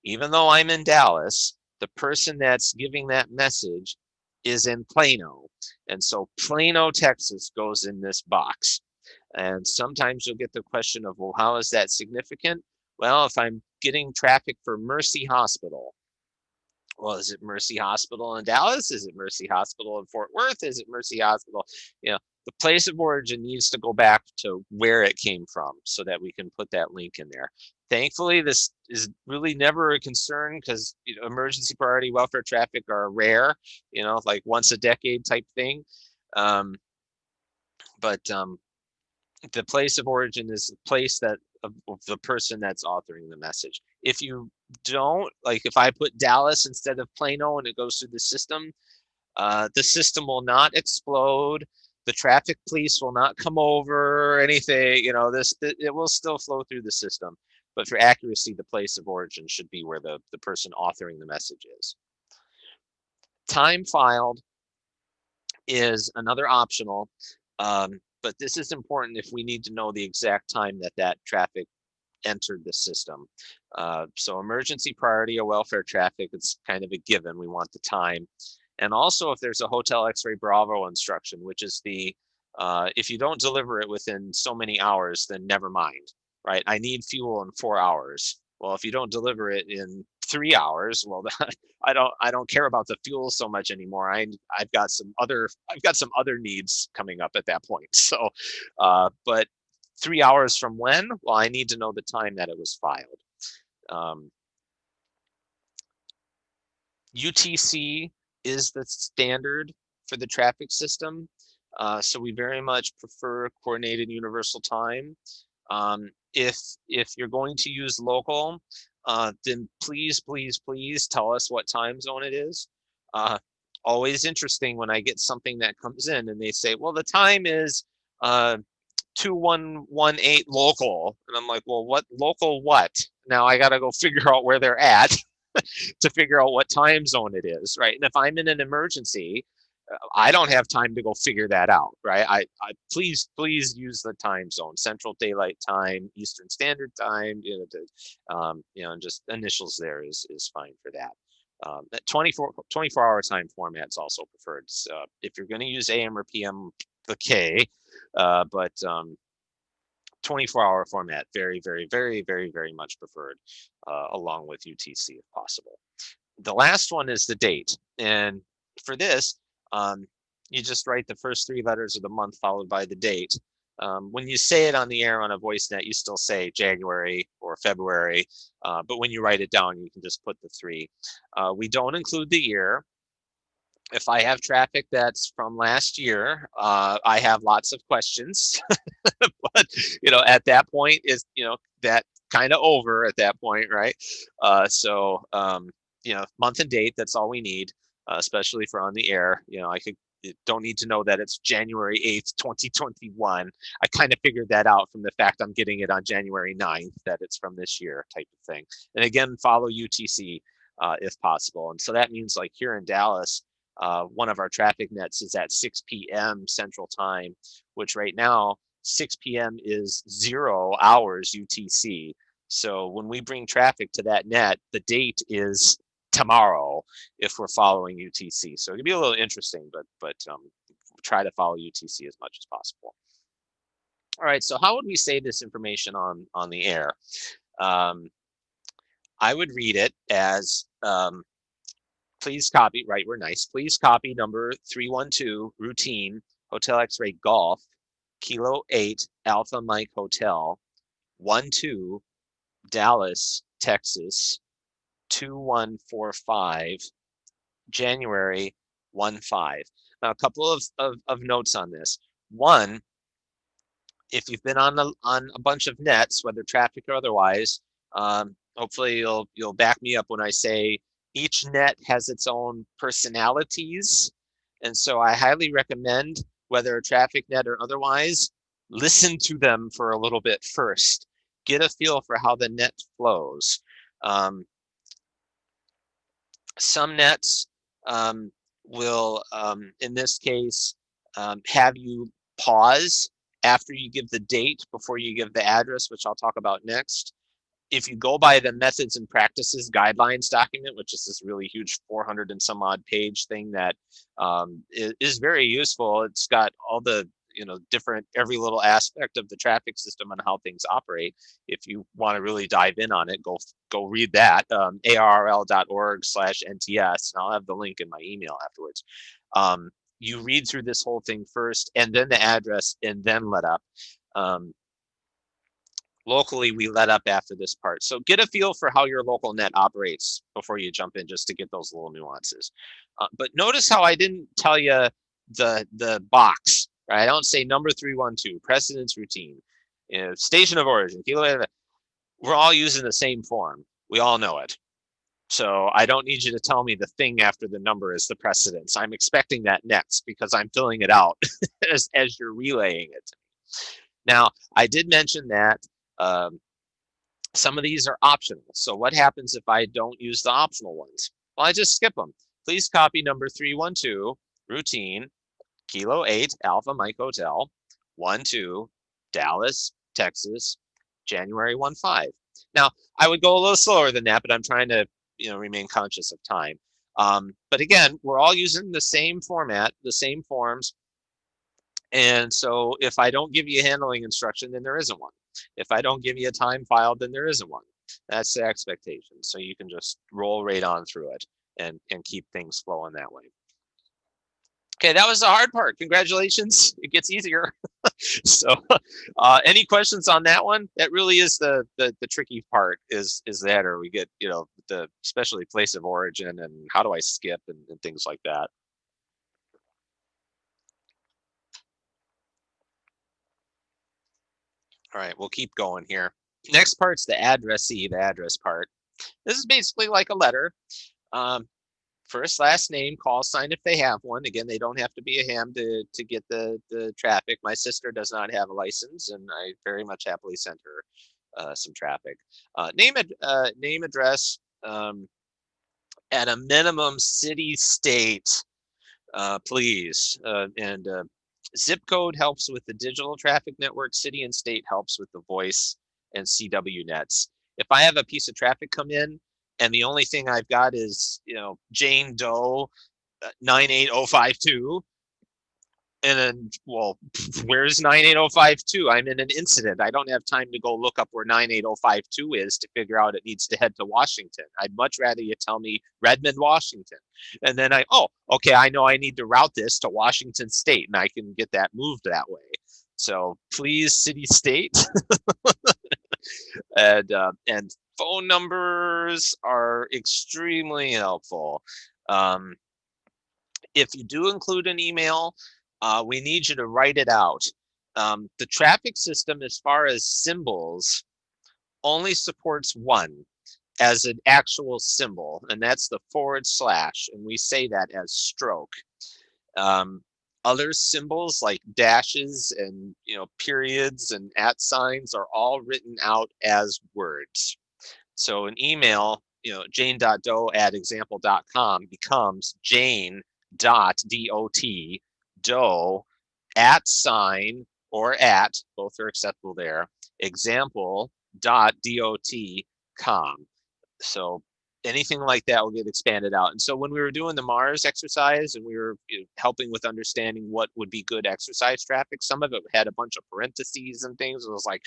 Even though I'm in Dallas, the person that's giving that message is in Plano. And so Plano, Texas goes in this box. And sometimes you'll get the question of, well, how is that significant? Well, if I'm getting traffic for Mercy Hospital, well, is it Mercy Hospital in Dallas? Is it Mercy Hospital in Fort Worth? Is it Mercy Hospital? The place of origin needs to go back to where it came from so that we can put that link in there. Thankfully, this is really never a concern because emergency priority welfare traffic are rare, like once a decade type thing. But the place of origin is the place that of the person that's authoring the message. If you don't, like if I put Dallas instead of Plano and it goes through the system will not explode. The traffic police will not come over or anything. It will still flow through the system. But for accuracy, the place of origin should be where the person authoring the message is. Time filed is another optional, but this is important if we need to know the exact time that traffic entered the system. So emergency priority or welfare traffic, it's kind of a given. We want the time. And also if there's a Hotel X-Ray Bravo instruction, which is if you don't deliver it within so many hours, then never mind, right? I need fuel in 4 hours. Well, if you don't deliver it in 3 hours, well, I don't care about the fuel so much anymore. I've got some other needs coming up at that point. So, but 3 hours from when? Well, I need to know the time that it was filed. UTC is the standard for the traffic system. So we very much prefer coordinated universal time. If you're going to use local, then please tell us what time zone it is. Always interesting when I get something that comes in and they say, well, the time is 2118 local. And I'm like, well, what local what? Now I got to go figure out where they're at to figure out what time zone it is, right? And if I'm in an emergency, I don't have time to go figure that out, right? I please use the time zone, Central Daylight Time, Eastern Standard Time, just initials there is fine for that. That 24-hour time format is also preferred. So if you're going to use AM or PM, the K, but 24-hour format, very much preferred, along with UTC if possible. The last one is the date. And for this, you just write the first 3 letters of the month followed by the date. When you say it on the air on a voice net, you still say January or February, but when you write it down, you can just put the 3. We don't include the year. If I have traffic that's from last year, I have lots of questions. But at that point is that kind of over at that point, right? So month and date, that's all we need, especially for on the air. Don't need to know that it's January 8th, 2021. I kind of figured that out from the fact I'm getting it on January 9th, that it's from this year type of thing. And again, follow UTC if possible. And so that means like here in Dallas, one of our traffic nets is at 6 p.m. Central Time, which right now 6 p.m. is 0 hours UTC. So when we bring traffic to that net, the date is tomorrow if we're following UTC. So it'd be a little interesting, but try to follow UTC as much as possible. All right, so how would we say this information on the air? I would read it as please copy, right, we're nice. Please copy number 312, routine, Hotel X-ray Golf, Kilo 8, Alpha Mike Hotel, 12, Dallas, Texas, 2145, January 15. Now, a couple of notes on this. One, if you've been on a bunch of nets, whether traffic or otherwise, hopefully you'll back me up when I say each net has its own personalities. And so I highly recommend, whether a traffic net or otherwise, listen to them for a little bit first. Get a feel for how the net flows. Some nets will, in this case, have you pause after you give the date before you give the address, which I'll talk about next. If you go by the methods and practices guidelines document, which is this really huge 400 and some odd page thing that is very useful. It's got all the different, every little aspect of the traffic system and how things operate. If you want to really dive in on it, go read that, ARRL.org/NTS, and I'll have the link in my email afterwards. You read through this whole thing first, and then the address, and then let up. Locally, we let up after this part. So get a feel for how your local net operates before you jump in, just to get those little nuances. But notice how I didn't tell you the box, right? I don't say number 312, precedence routine, station of origin, we're all using the same form. We all know it. So I don't need you to tell me the thing after the number is the precedence. I'm expecting that next because I'm filling it out as you're relaying it to me. Now, I did mention that some of these are optional. So what happens if I don't use the optional ones? Well, I just skip them. Please copy number 312, routine, Kilo 8, Alpha Mike Hotel, 12, Dallas, Texas, January 15. Now, I would go a little slower than that, but I'm trying to remain conscious of time. But again, we're all using the same format, the same forms. And so if I don't give you a handling instruction, then there isn't one. If I don't give you a time file, then there isn't one. That's the expectation. So you can just roll right on through it and keep things flowing that way. Okay, that was the hard part. Congratulations, it gets easier. So any questions on that one? That really is the tricky part, is that, or we get, the especially place of origin and how do I skip and things like that. All right, we'll keep going here. Next part's the addressee, the address part. This is basically like a letter. First, last name, call sign if they have one. Again, they don't have to be a ham to get the traffic. My sister does not have a license, and I very much happily sent her some traffic. Name, address, at a minimum, city, state, please, and zip code helps with the digital traffic network. City and state helps with the voice and CW nets. If I have a piece of traffic come in and the only thing I've got is, Jane Doe 98052, and then, well, where's 98052? I'm in an incident. I don't have time to go look up where 98052 is to figure out it needs to head to Washington. I'd much rather you tell me Redmond, Washington. And then okay, I know I need to route this to Washington State, and I can get that moved that way. So please, city, state. And phone numbers are extremely helpful. If you do include an email, we need you to write it out. The traffic system, as far as symbols, only supports one as an actual symbol, and that's the /, and we say that as stroke. Other symbols like dashes and periods and @ signs are all written out as words. So an email, jane.doe@example.com becomes jane.dot doe @ or at, both are acceptable there, example.dot.com. So anything like that will get expanded out. And so when we were doing the Mars exercise and we were helping with understanding what would be good exercise traffic, some of it had a bunch of parentheses and things. It was like,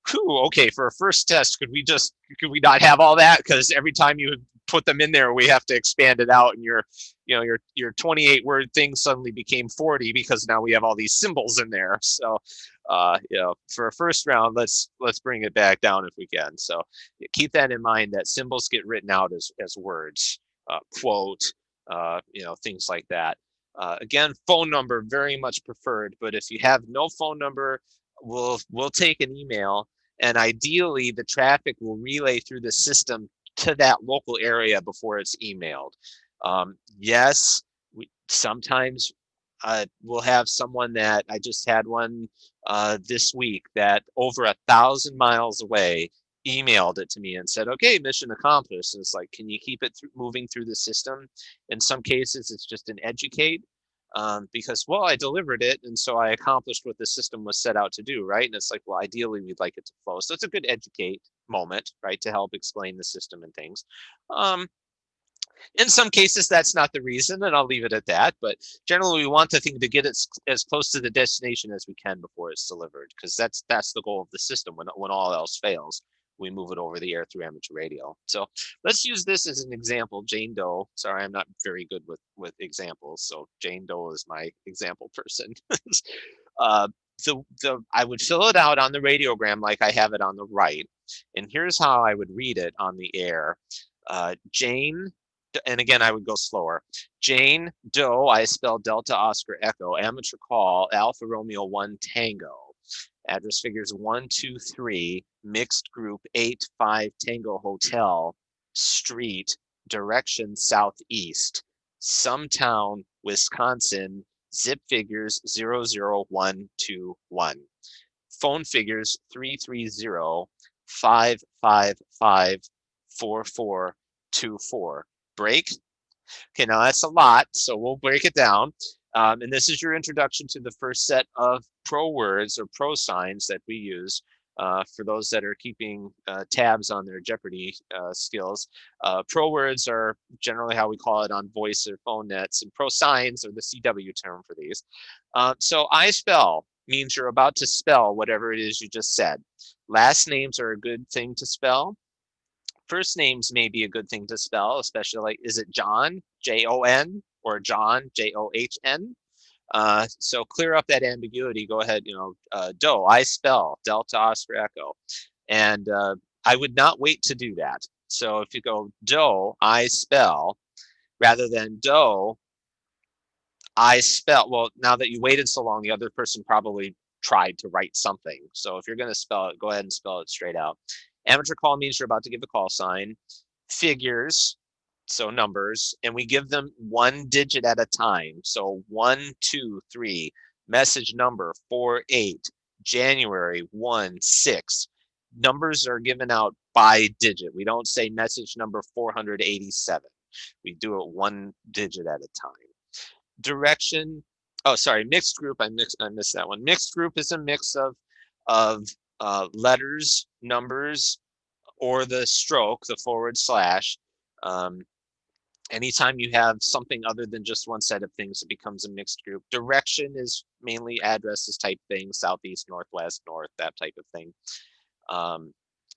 whew, okay, for a first test, could we not have all that? Because every time you put them in there, we have to expand it out, and your 28 word thing suddenly became 40 because now we have all these symbols in there. So for a first round, let's bring it back down if we can. So keep that in mind, that symbols get written out as words, quote, things like that. Again, phone number very much preferred, but if you have no phone number, we'll take an email, and ideally the traffic will relay through the system to that local area before it's emailed. Yes, sometimes we'll have someone that I just had one this week that over 1,000 miles away emailed it to me and said, okay, mission accomplished. And it's like, can you keep it moving through the system? In some cases, it's just an educate. Because, well, I delivered it, and so I accomplished what the system was set out to do, right? And it's like, well, ideally, we'd like it to flow. So it's a good educate moment, right, to help explain the system and things. In some cases, that's not the reason, and I'll leave it at that. But generally, we want the thing to get it as close to the destination as we can before it's delivered, because that's the goal of the system. When all else fails, we move it over the air through amateur radio. So let's use this as an example. Jane Doe. Sorry, I'm not very good with examples, so Jane Doe is my example person. I would fill it out on the radiogram like I have it on the right, and here's how I would read it on the air. Jane, and again, I would go slower. Jane Doe, I spell Delta Oscar Echo, amateur call, Alpha Romeo 1 Tango. Address figures 123, mixed group 85 Tango Hotel, street, direction southeast, some town, Wisconsin, zip figures 00121. Phone figures 330-555-4424. Break. Okay, now that's a lot, so we'll break it down. And this is your introduction to the first set of pro words or pro signs that we use for those that are keeping tabs on their Jeopardy skills. Pro words are generally how we call it on voice or phone nets, and pro signs are the CW term for these. So I spell means you're about to spell whatever it is you just said. Last names are a good thing to spell. First names may be a good thing to spell, especially like, is it John, Jon, or John, John? So clear up that ambiguity. Go ahead, Doe, I spell, Delta Oscar Echo. And I would not wait to do that. So if you go Doe, I spell, rather than Doe, I spell, well, now that you waited so long, the other person probably tried to write something. So if you're going to spell it, go ahead and spell it straight out. Amateur call means you're about to give a call sign. Figures, so numbers, and we give them one digit at a time. So 1, 2, 3, message number 48, January 1, 6. Numbers are given out by digit. We don't say message number 487. We do it one digit at a time. Direction, oh, sorry, mixed group, I missed that one. Mixed group is a mix of letters, numbers, or the stroke, the forward slash. Anytime you have something other than just one set of things, it becomes a mixed group. Direction is mainly addresses type things, southeast, northwest, north, that type of thing.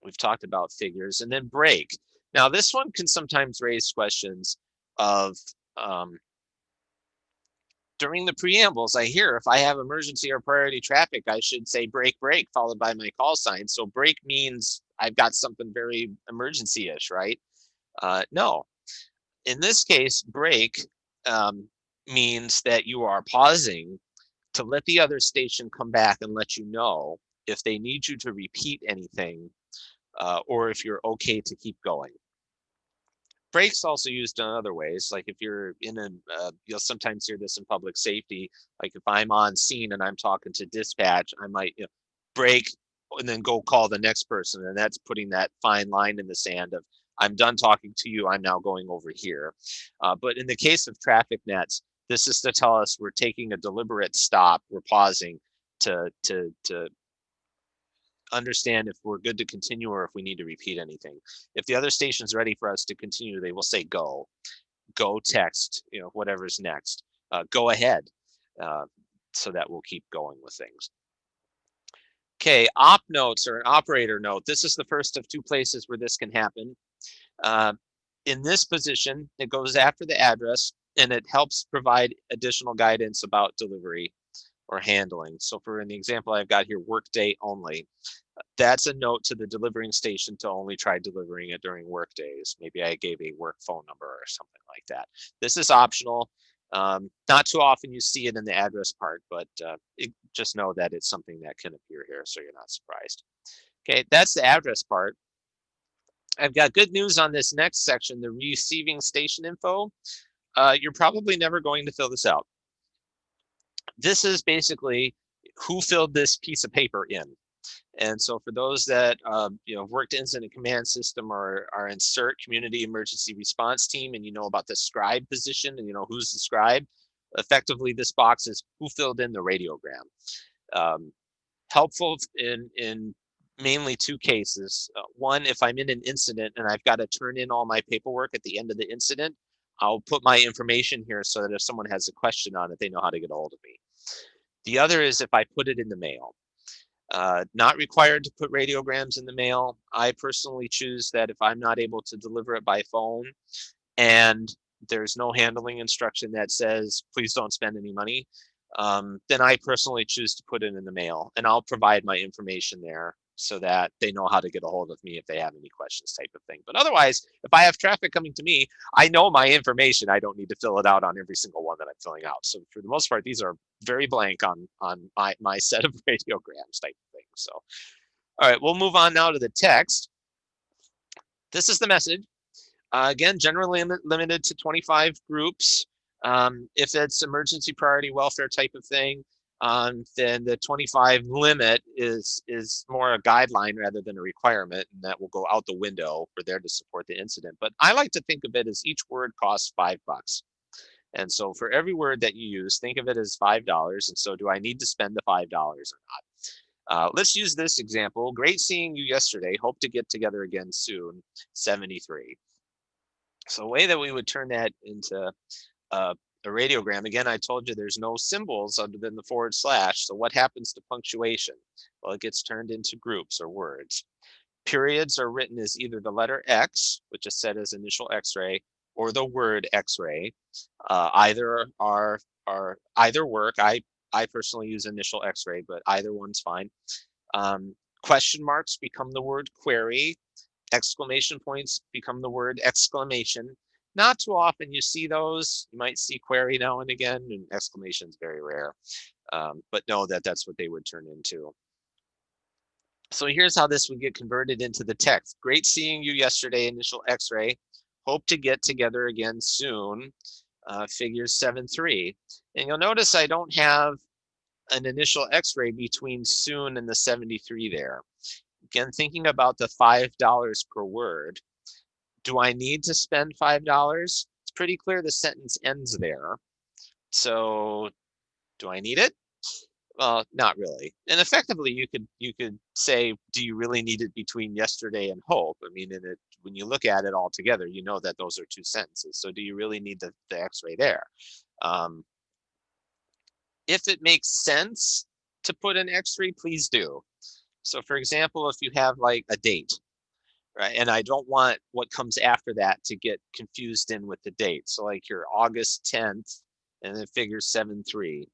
We've talked about figures. And then break. Now this one can sometimes raise questions of, during the preambles, I hear if I have emergency or priority traffic, I should say break, break, followed by my call sign. So break means I've got something very emergency-ish, right? No. In this case, break means that you are pausing to let the other station come back and let you know if they need you to repeat anything or if you're okay to keep going. Breaks also used in other ways, like if you're in a, you'll sometimes hear this in public safety, like if I'm on scene and I'm talking to dispatch, I might break and then go call the next person, and that's putting that fine line in the sand of, I'm done talking to you, I'm now going over here. But in the case of traffic nets, this is to tell us we're taking a deliberate stop, we're pausing to understand if we're good to continue or if we need to repeat anything. If the other station's ready for us to continue, they will say go text, whatever's next, go ahead. So that we'll keep going with things. Okay, op notes or an operator note. This is the first of two places where this can happen. In this position, it goes after the address and it helps provide additional guidance about delivery or handling. So for in the example I've got here, work day only, that's a note to the delivering station to only try delivering it during work days. Maybe I gave a work phone number or something like that. This is optional. Not too often you see it in the address part, but just know that it's something that can appear here, so you're not surprised. Okay, that's the address part. I've got good news on this next section, the receiving station info. You're probably never going to fill this out. This is basically who filled this piece of paper in. And so for those that worked incident command system or are in CERT, community emergency response team, and you know about the scribe position and you know who's the scribe, effectively this box is who filled in the radiogram. Helpful in mainly two cases. One, if I'm in an incident and I've got to turn in all my paperwork at the end of the incident, I'll put my information here so that if someone has a question on it, they know how to get a hold of me. The other is if I put it in the mail. Not required to put radiograms in the mail. I personally choose that if I'm not able to deliver it by phone and there's no handling instruction that says, please don't spend any money, then I personally choose to put it in the mail and I'll provide my information there so that they know how to get a hold of me if they have any questions type of thing. But otherwise, if I have traffic coming to me, I know my information. I don't need to fill it out on every single one that I'm filling out. So for the most part, these are very blank on my set of radiograms type of thing. So, all right, we'll move on now to the text. This is the message. Again, generally limited to 25 groups. If it's emergency priority welfare type of thing, then the 25 limit is more a guideline rather than a requirement, and that will go out the window for there to support the incident. But I like to think of it as each word costs $5. And so for every word that you use, think of it as $5. And so do I need to spend the $5 or not? Let's use this example. Great seeing you yesterday. Hope to get together again soon. 73. So the way that we would turn that into a radiogram, again, I told you there's no symbols other than the /. So what happens to punctuation? Well, it gets turned into groups or words. Periods are written as either the letter X, which is set as initial X-ray, or the word X-ray. Either work. I personally use initial X-ray, but either one's fine. Question marks become the word query. Exclamation points become the word exclamation. Not too often you see those. You might see query now and again, and exclamation is very rare. But know that that's what they would turn into. So here's how this would get converted into the text. Great seeing you yesterday, initial X-ray. Hope to get together again soon. Figures 7-3. And you'll notice I don't have an initial X-ray between soon and the 73 there. Again, thinking about the $5 per word, do I need to spend $5? It's pretty clear the sentence ends there. So do I need it? Well, not really. And effectively, you could say, do you really need it between yesterday and hope? I mean, when you look at it all together, you know that those are two sentences. So do you really need the X-ray there? If it makes sense to put an X-ray, please do. So for example, if you have like a date, right? And I don't want what comes after that to get confused in with the date. So like your August 10th and then figure 7-3.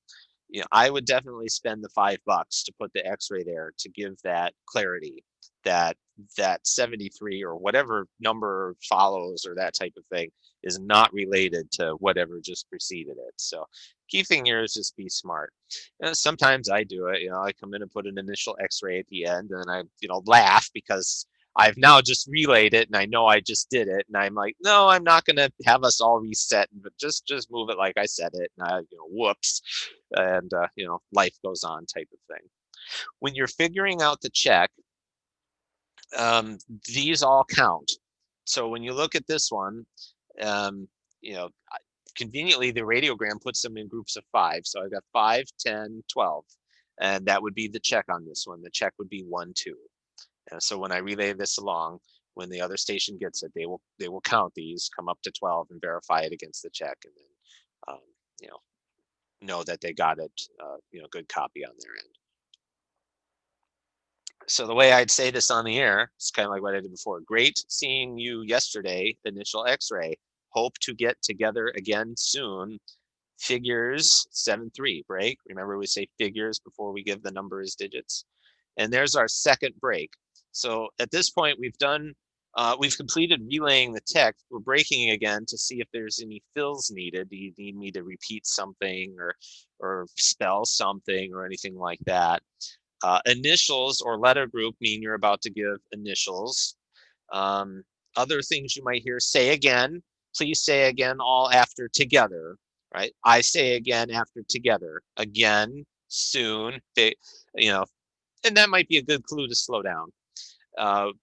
I would definitely spend the $5 to put the X-ray there to give that clarity that 73 or whatever number follows or that type of thing is not related to whatever just preceded it. So key thing here is just be smart. Sometimes I do it, I come in and put an initial X-ray at the end and I, laugh because I've now just relayed it and I know I just did it. And I'm like, no, I'm not going to have us all reset, but just move it like I said it. And I, whoops. And, life goes on type of thing. When you're figuring out the check, these all count. So when you look at this one, conveniently the radiogram puts them in groups of 5. So I've got 5, 10, 12. and that would be the check on this one. The check would be 1, 2. And so when I relay this along, when the other station gets it, they will count these, come up to 12, and verify it against the check, and then you know that they got it, good copy on their end. So the way I'd say this on the air, it's kind of like what I did before. Great seeing you yesterday, initial X-ray. Hope to get together again soon. Figures 7-3 break. Remember, we say figures before we give the number as digits. And there's our second break. So at this point, we've completed relaying the text. We're breaking again to see if there's any fills needed. Do you need me to repeat something or spell something or anything like that? Initials or letter group mean you're about to give initials. Other things you might hear: say again, please say again, all after together, right? I say again after together, again, soon, and that might be a good clue to slow down.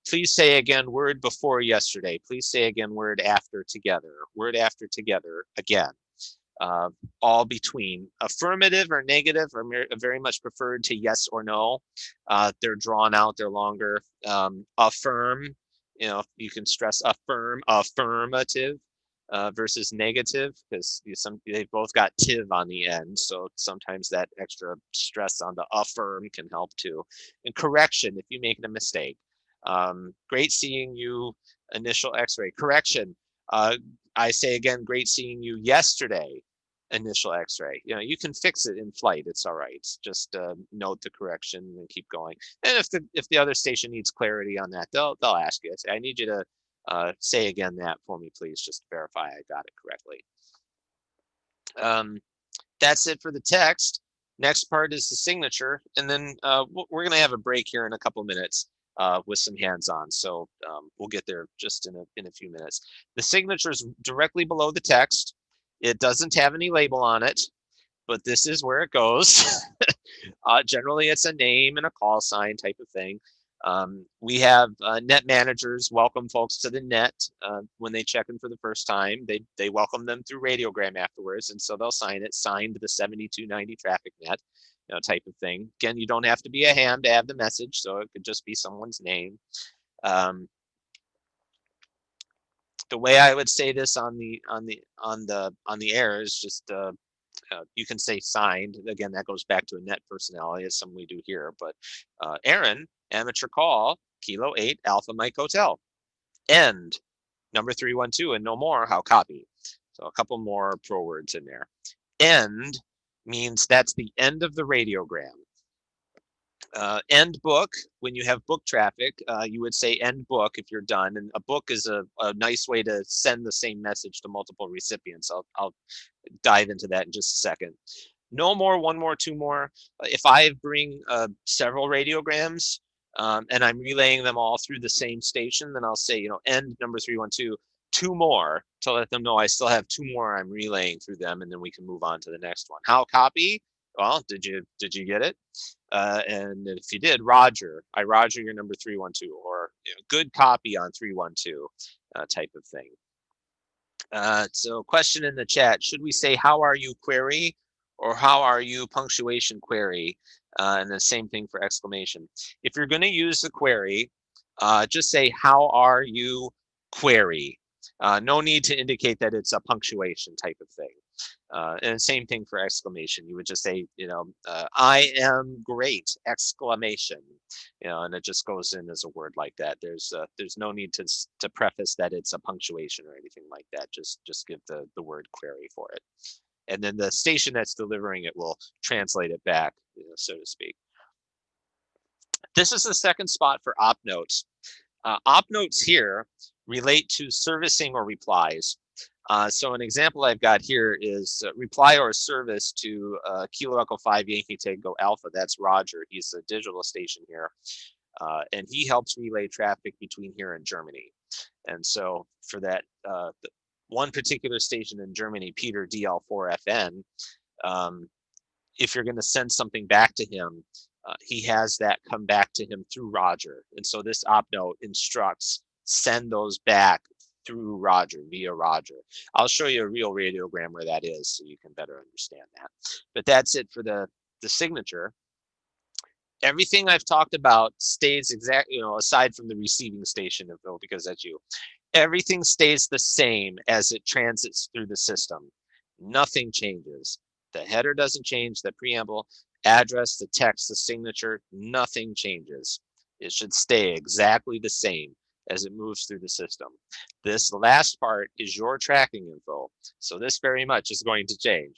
Please say again, word before yesterday. Please say again, word after together. Word after together, again. All between. Affirmative or negative are very much preferred to yes or no. They're drawn out, they're longer. Affirm, you can stress affirm, affirmative versus negative, because they've both got tiv on the end. So sometimes that extra stress on the affirm can help too. And correction, if you make a mistake. Great seeing you, initial X-ray. Correction, I say again, great seeing you yesterday, initial X-ray. You can fix it in flight. It's all right. Just note the correction and keep going. And if the other station needs clarity on that, they'll ask you. Say, I need you to say again that for me, please, just to verify I got it correctly. That's it for the text. Next part is the signature, and then we're going to have a break here in a couple minutes with some hands-on. So we'll get there just in a few minutes. The signature is directly below the text. It doesn't have any label on it, but this is where it goes. Generally, it's a name and a call sign type of thing. We have net managers welcome folks to the net when they check in for the first time. They welcome them through Radiogram afterwards, and so they'll sign it, signed the 7290 traffic net, type of thing. Again, you don't have to be a ham to have the message, so it could just be someone's name. The way I would say this on the air is just you can say signed. Again, that goes back to a net personality, as some we do here. But Aaron, amateur call, Kilo 8, Alpha Mike Hotel. End, number 312, and no more, how copy. So a couple more pro words in there. End means that's the end of the radiogram. End book, when you have book traffic, you would say end book if you're done. And a book is a nice way to send the same message to multiple recipients. I'll dive into that in just a second. No more, one more, two more. If I bring several radiograms and I'm relaying them all through the same station, then I'll say, end number 312, two more, to let them know I still have two more I'm relaying through them, and then we can move on to the next one. How copy? Well, did you get it? And if you did, Roger, I Roger your number 312, or good copy on 312 type of thing. So question in the chat, should we say how are you query or how are you punctuation query? And the same thing for exclamation. If you're going to use the query, just say how are you query. No need to indicate that it's a punctuation type of thing. And same thing for exclamation. You would just say, I am great, exclamation, and it just goes in as a word like that. There's no need to preface that it's a punctuation or anything like that. Just give the word query for it. And then the station that's delivering it will translate it back, so to speak. This is the second spot for op notes. Op notes here relate to servicing or replies. So an example I've got here is reply or service to Kilo Echo 5 Yankee Tango Alpha. That's Roger. He's a digital station here. And he helps relay traffic between here and Germany. And so for that one particular station in Germany, Peter DL4FN, if you're going to send something back to him, he has that come back to him through Roger. And so this op note instructs send those back through Roger, via Roger. I'll show you a real radiogram where that is so you can better understand that. But that's it for the signature. Everything I've talked about stays exactly, aside from the receiving station info, because that's you. Everything stays the same as it transits through the system. Nothing changes. The header doesn't change, the preamble, address, the text, the signature, nothing changes. It should stay exactly the same as it moves through the system. This last part is your tracking info. So this very much is going to change.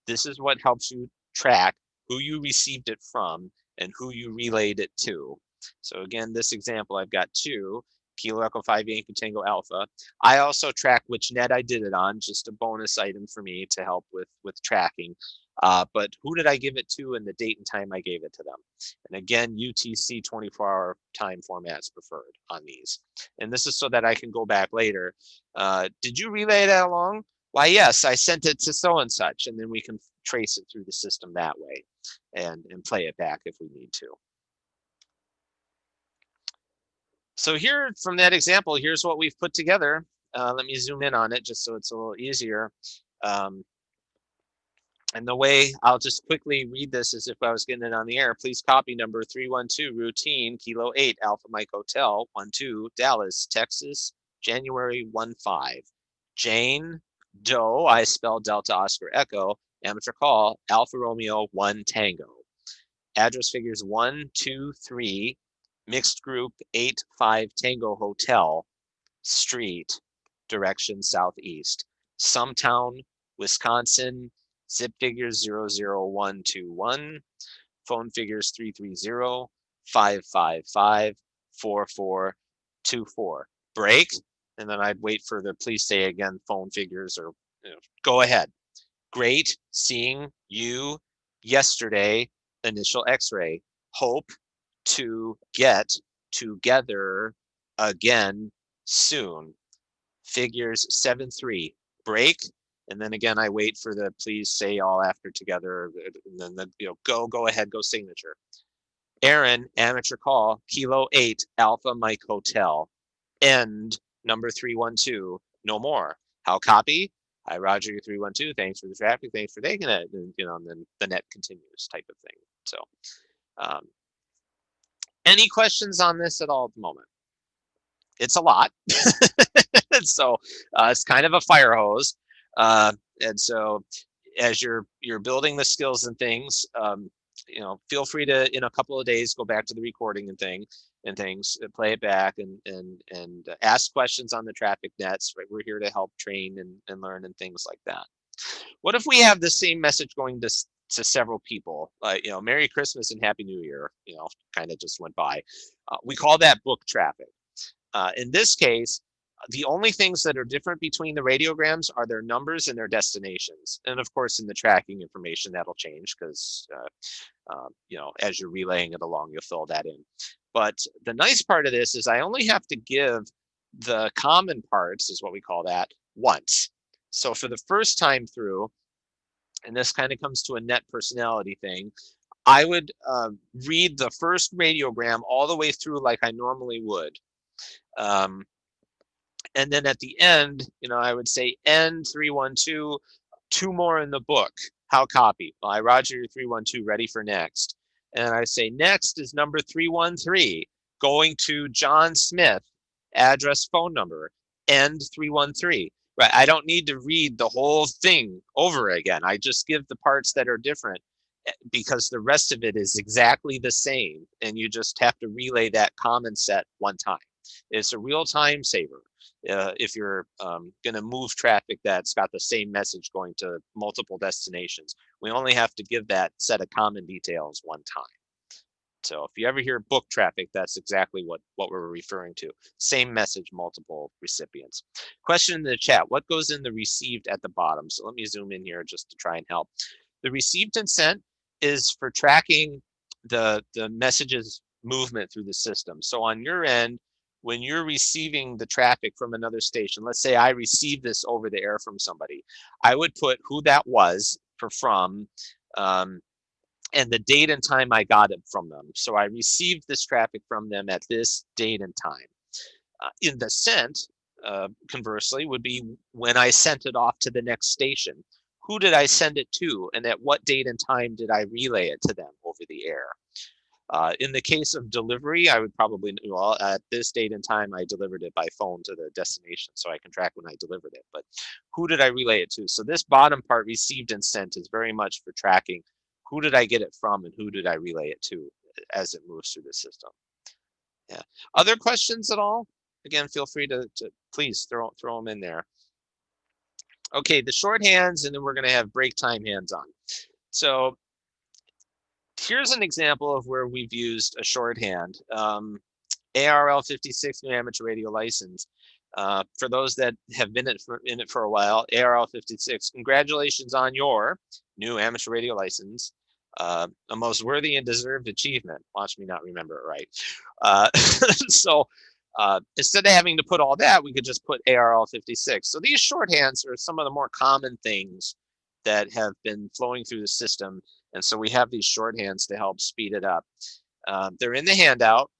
This is what helps you track who you received it from and who you relayed it to. So again, this example, I've got 2, Kilo Echo 5 Yankee Tango Alpha. I also track which net I did it on, just a bonus item for me to help with tracking. But who did I give it to and the date and time I gave it to them? And again, UTC 24-hour time formats preferred on these. And this is so that I can go back later. Did you relay that along? Why, yes, I sent it to so and such, and then we can trace it through the system that way and play it back if we need to. So here, from that example, here's what we've put together. Let me zoom in on it just so it's a little easier. And the way I'll just quickly read this as if I was getting it on the air. Please copy number 312, routine, Kilo 8, Alpha Mike Hotel, 12, Dallas, Texas, January 15. Jane Doe, I spell Delta Oscar Echo, amateur call, Alpha Romeo 1 Tango. Address figures 1, 2, 3, mixed group 8, 5 Tango Hotel, street, direction southeast. Sumtown, Wisconsin, zip figures 00121, phone figures 330-555-4424. Break, and then I'd wait for the please say again phone figures or go ahead. Great seeing you yesterday, initial x-ray. Hope to get together again soon. Figures 7-3. Break, and then again I wait for the please say all after together, and then the go ahead, go signature. Aaron, amateur call, Kilo 8, Alpha Mike Hotel. End, number 312. No more. How copy? Hi, Roger, 312. Thanks for the traffic. Thanks for taking it. And, and then the net continues type of thing. So, any questions on this at all at the moment? It's a lot. And so it's kind of a fire hose. And so as you're building the skills and things, feel free to, in a couple of days, go back to the recording and things, play it back and ask questions on the traffic nets. Right, we're here to help train and learn and things like that. What if we have the same message going to several people? Merry Christmas and Happy New Year. Kind of just went by. We call that book traffic. In this case, the only things that are different between the radiograms are their numbers and their destinations. And of course, in the tracking information, that'll change because, as you're relaying it along, you'll fill that in. But the nice part of this is I only have to give the common parts, is what we call that, once. So for the first time through, and this kind of comes to a net personality thing, I would read the first radiogram all the way through like I normally would. And then at the end, I would say end 312, 2 more in the book. How copy? Well, Roger, your 312, ready for next. And I say next is number 313, going to John Smith, address, phone number, end 313. Right, I don't need to read the whole thing over again. I just give the parts that are different because the rest of it is exactly the same. And you just have to relay that common set one time. It's a real time saver. If you're going to move traffic that's got the same message going to multiple destinations, we only have to give that set of common details one time. So if you ever hear book traffic, that's exactly what we're referring to. Same message, multiple recipients. Question in the chat, what goes in the received at the bottom? So let me zoom in here just to try and help. The received and sent is for tracking the messages movement through the system. So on your end, when you're receiving the traffic from another station, let's say I received this over the air from somebody, I would put who that was from, and the date and time I got it from them. So I received this traffic from them at this date and time. In the sent, conversely, would be when I sent it off to the next station. Who did I send it to, and at what date and time did I relay it to them over the air? In the case of delivery, I would probably, well, at this date and time, I delivered it by phone to the destination, so I can track when I delivered it. But who did I relay it to? So this bottom part, received and sent, is very much for tracking who did I get it from and who did I relay it to as it moves through the system. Yeah. Other questions at all? Again, feel free to please throw them in there. Okay, the shorthands, and then we're going to have break time hands on. So here's an example of where we've used a shorthand. ARRL 56 new amateur radio license. For those that have been in it for a while, ARRL 56, congratulations on your new amateur radio license. A most worthy and deserved achievement. Watch me not remember it right. So instead of having to put all that, we could just put ARRL 56. So these shorthands are some of the more common things that have been flowing through the system. And so we have these shorthands to help speed it up. They're in the handout.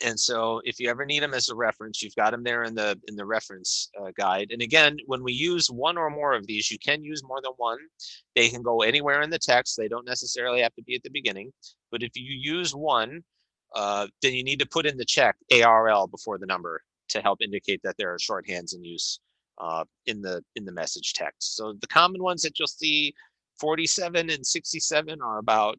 And so if you ever need them as a reference, you've got them there in the reference guide. And again, when we use one or more of these, you can use more than one. They can go anywhere in the text. They don't necessarily have to be at the beginning. But if you use one, then you need to put in the check ARRL before the number to help indicate that there are shorthands in use in the message text. So the common ones that you'll see, 47 and 67, are about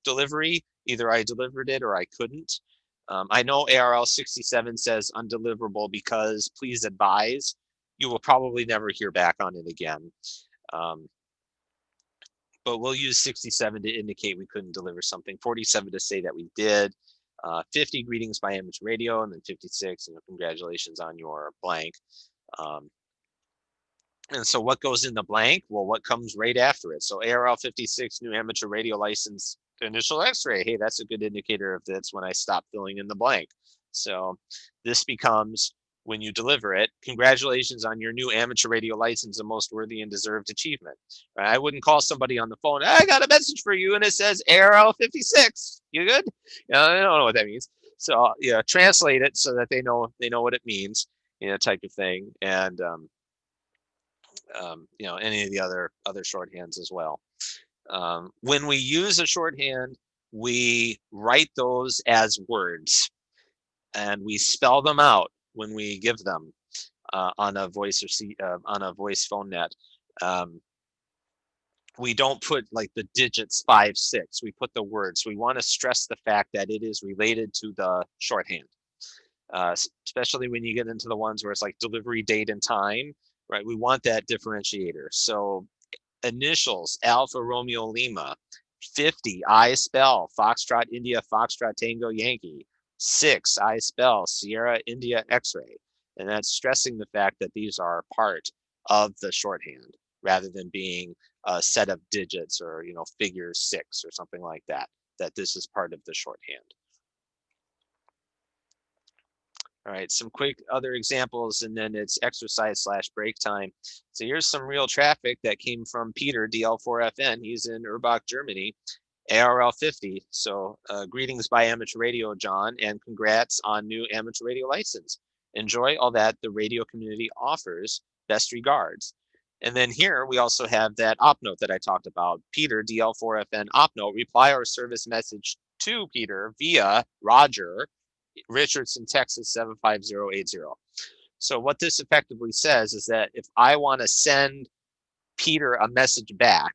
delivery. Either I delivered it or I couldn't. I know ARRL 67 says undeliverable because please advise. You will probably never hear back on it again. But we'll use 67 to indicate we couldn't deliver something, 47 to say that we did, 50 greetings by amateur radio, and then 56, congratulations on your blank. And so what goes in the blank? Well, what comes right after it? So ARRL 56 new amateur radio license initial x-ray. Hey, that's a good indicator of that's when I stop filling in the blank. So this becomes, when you deliver it, congratulations on your new amateur radio license, a most worthy and deserved achievement. Right? I wouldn't call somebody on the phone, I got a message for you and it says ARRL 56. You good? I don't know what that means. So yeah, translate it so that they know what it means, type of thing. And any of the other shorthands as well. When we use a shorthand, we write those as words and we spell them out when we give them on a voice or on a voice phone net. We don't put like the digits 5, 6. We put the words. We want to stress the fact that it is related to the shorthand, especially when you get into the ones where it's like delivery date and time. Right, we want that differentiator. So initials, Alpha Romeo Lima, 50, I spell, Foxtrot India, Foxtrot Tango Yankee, 6, I spell, Sierra India X-ray. And that's stressing the fact that these are part of the shorthand rather than being a set of digits or, figures 6 or something like that, that this is part of the shorthand. All right, some quick other examples, and then it's exercise/break time. So here's some real traffic that came from Peter, DL4FN. He's in Urbach, Germany, ARRL 50. So greetings by amateur radio, John, and congrats on new amateur radio license. Enjoy all that the radio community offers. Best regards. And then here we also have that op note that I talked about. Peter, DL4FN op note, reply or service message to Peter via Roger, Richardson, Texas 75080. So what this effectively says is that if I want to send Peter a message back,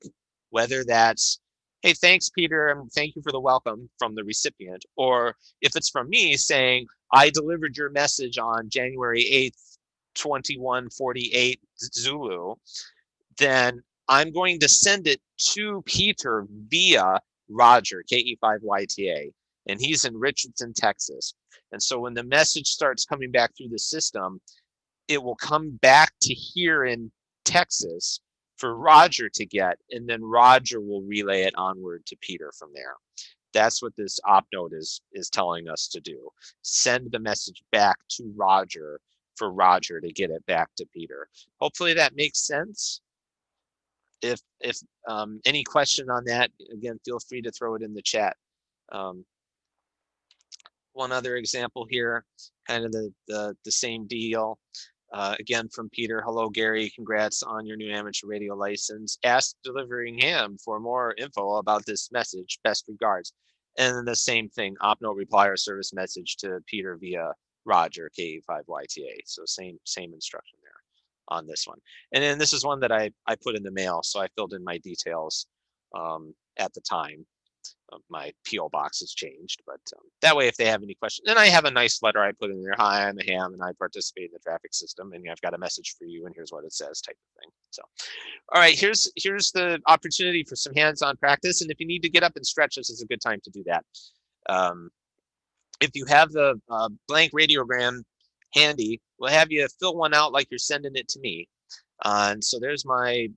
whether that's, hey, thanks, Peter, and thank you for the welcome from the recipient, or if it's from me saying, I delivered your message on January 8th, 2148 Zulu, then I'm going to send it to Peter via Roger, KE5YTA, and he's in Richardson, Texas. And so when the message starts coming back through the system, it will come back to here in Texas for Roger to get, and then Roger will relay it onward to Peter from there. That's what this op note is telling us to do. Send the message back to Roger for Roger to get it back to Peter. Hopefully that makes sense. If any question on that, again, feel free to throw it in the chat. One other example here, kind of the same deal. Again, from Peter, hello, Gary, congrats on your new amateur radio license. Ask delivering him for more info about this message, best regards. And then the same thing, op note reply or service message to Peter via Roger K5YTA. So same instruction there on this one. And then this is one that I put in the mail, so I filled in my details at the time. My PO box has changed, but that way, if they have any questions, and I have a nice letter I put in there. Hi, I'm a ham, and I participate in the traffic system, and I've got a message for you, and here's what it says, type of thing. So, all right, here's the opportunity for some hands-on practice, and if you need to get up and stretch, this is a good time to do that. If you have the blank radiogram handy, we'll have you fill one out like you're sending it to me. And so there's my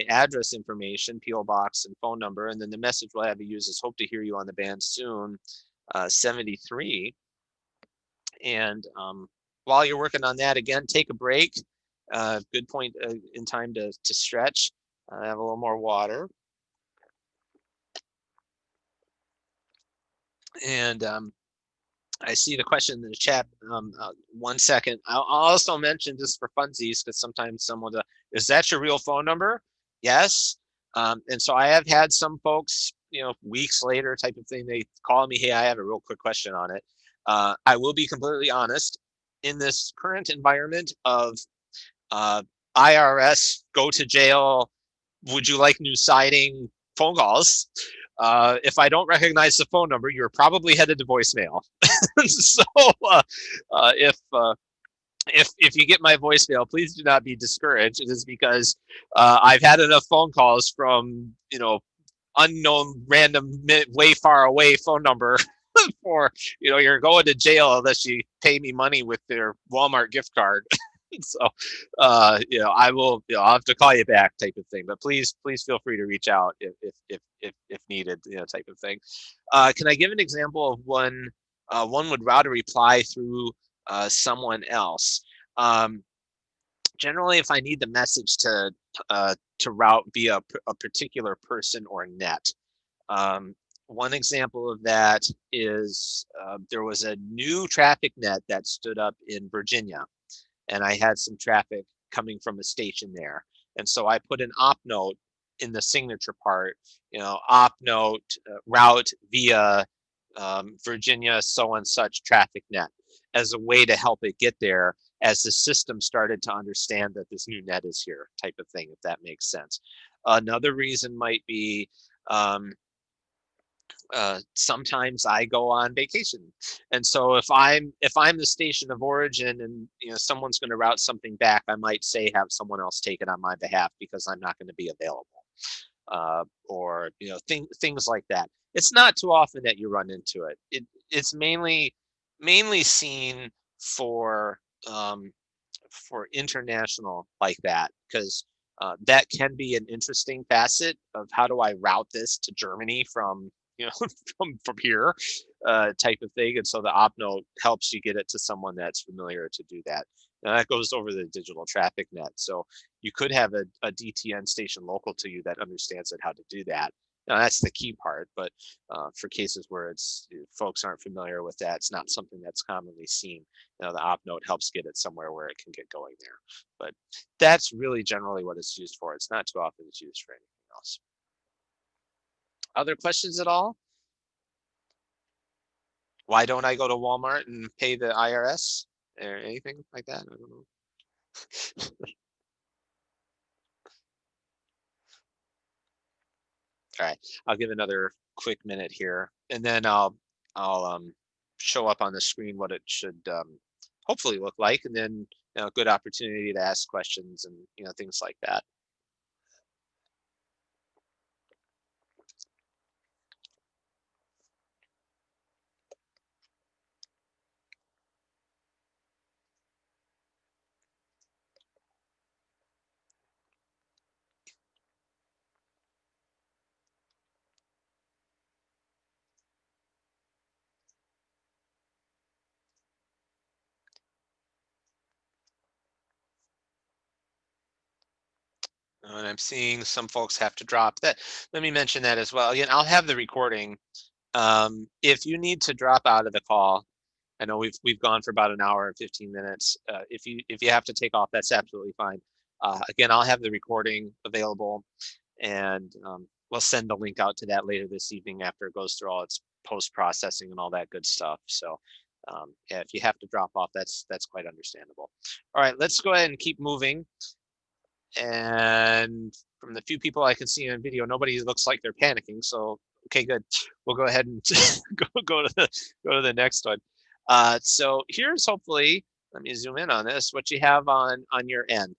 address information, PO box and phone number, and then the message we'll have you use is hope to hear you on the band soon, 73. And while you're working on that, again, take a break. Good point in time to stretch. Have a little more water. And I see the question in the chat. 1 second. I'll also mention, just for funsies, because sometimes someone will, is that your real phone number? Yes. And so I have had some folks, weeks later type of thing, they call me, hey, I have a real quick question on it. I will be completely honest. In this current environment of IRS, go to jail, would you like new siding phone calls? If I don't recognize the phone number, you're probably headed to voicemail. So if you get my voicemail, please do not be discouraged. It is because I've had enough phone calls from unknown, random, way far away phone number for you're going to jail unless you pay me money with their Walmart gift card. So I'll have to call you back, type of thing. But please feel free to reach out if needed, type of thing. Can I give an example of one would route a reply through someone else? Generally, if I need the message to route via a particular person or net. One example of that is there was a new traffic net that stood up in Virginia, and I had some traffic coming from a station there. And so I put an op note in the signature part, op note route via Virginia so and such traffic net, as a way to help it get there as the system started to understand that this new net is here, type of thing, if that makes sense. Another reason might be sometimes I go on vacation, and so if I'm the station of origin and someone's going to route something back, I might say have someone else take it on my behalf because I'm not going to be available, or things like that. It's not too often that you run into it. It's mainly seen for international like that, because that can be an interesting facet of how do I route this to Germany from from here, type of thing. And so the op note helps you get it to someone that's familiar to do that. Now that goes over the digital traffic net. So you could have a DTN station local to you that understands how to do that. Now that's the key part, but for cases where folks aren't familiar with that, it's not something that's commonly seen. The op note helps get it somewhere where it can get going there. But that's really generally what it's used for. It's not too often it's used for anything else. Other questions at all? Why don't I go to Walmart and pay the IRS or anything like that? I don't know. All right, I'll give another quick minute here, and then I'll show up on the screen what it should hopefully look like, and then a good opportunity to ask questions and things like that. And I'm seeing some folks have to drop that. Let me mention that as well. Again, I'll have the recording. If you need to drop out of the call, I know we've gone for about an hour and 15 minutes. If you have to take off, that's absolutely fine. Again, I'll have the recording available, and we'll send the link out to that later this evening after it goes through all its post-processing and all that good stuff. So yeah, if you have to drop off, that's quite understandable. All right, let's go ahead and keep moving. And from the few people I can see in video, nobody looks like they're panicking. So okay, good. We'll go ahead and go to the next one. So here's hopefully, let me zoom in on this, what you have on your end.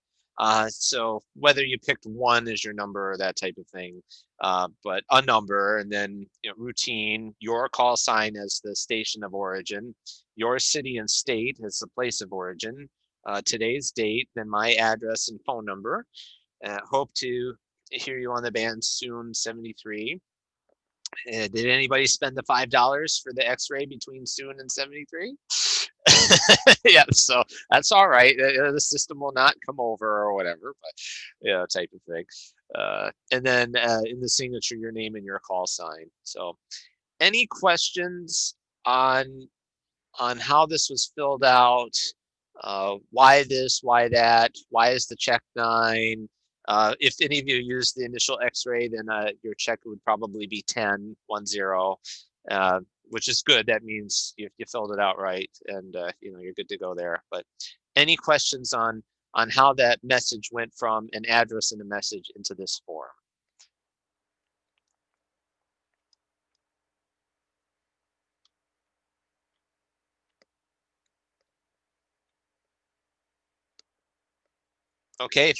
So whether you picked 1 as your number or that type of thing, but a number, and then routine, your call sign as the station of origin, your city and state as the place of origin, today's date, then my address and phone number. Hope to hear you on the band soon, 73. Did anybody spend the $5 for the x-ray between soon and 73? Yeah, so that's all right. The system will not come over or whatever, but type of thing. And then in the signature, your name and your call sign. So any questions on how this was filled out? Why this, why that, why is the check 9? If any of you use the initial x-ray, then your check would probably be 10, 10, which is good. That means you filled it out right, and you're good to go there. But any questions on how that message went from an address and a message into this form? Okay,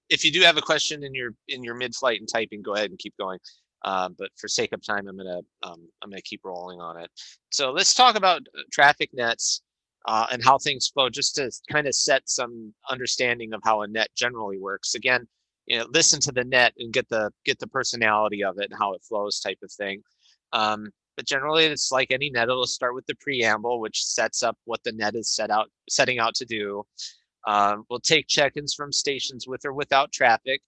if you do have a question in your mid-flight and typing, go ahead and keep going. But for sake of time, I'm gonna keep rolling on it. So let's talk about traffic nets and how things flow, just to kind of set some understanding of how a net generally works. Again, listen to the net and get the personality of it and how it flows, type of thing. But generally, it's like any net. It'll start with the preamble, which sets up what the net is setting out to do. We'll take check-ins from stations with or without traffic.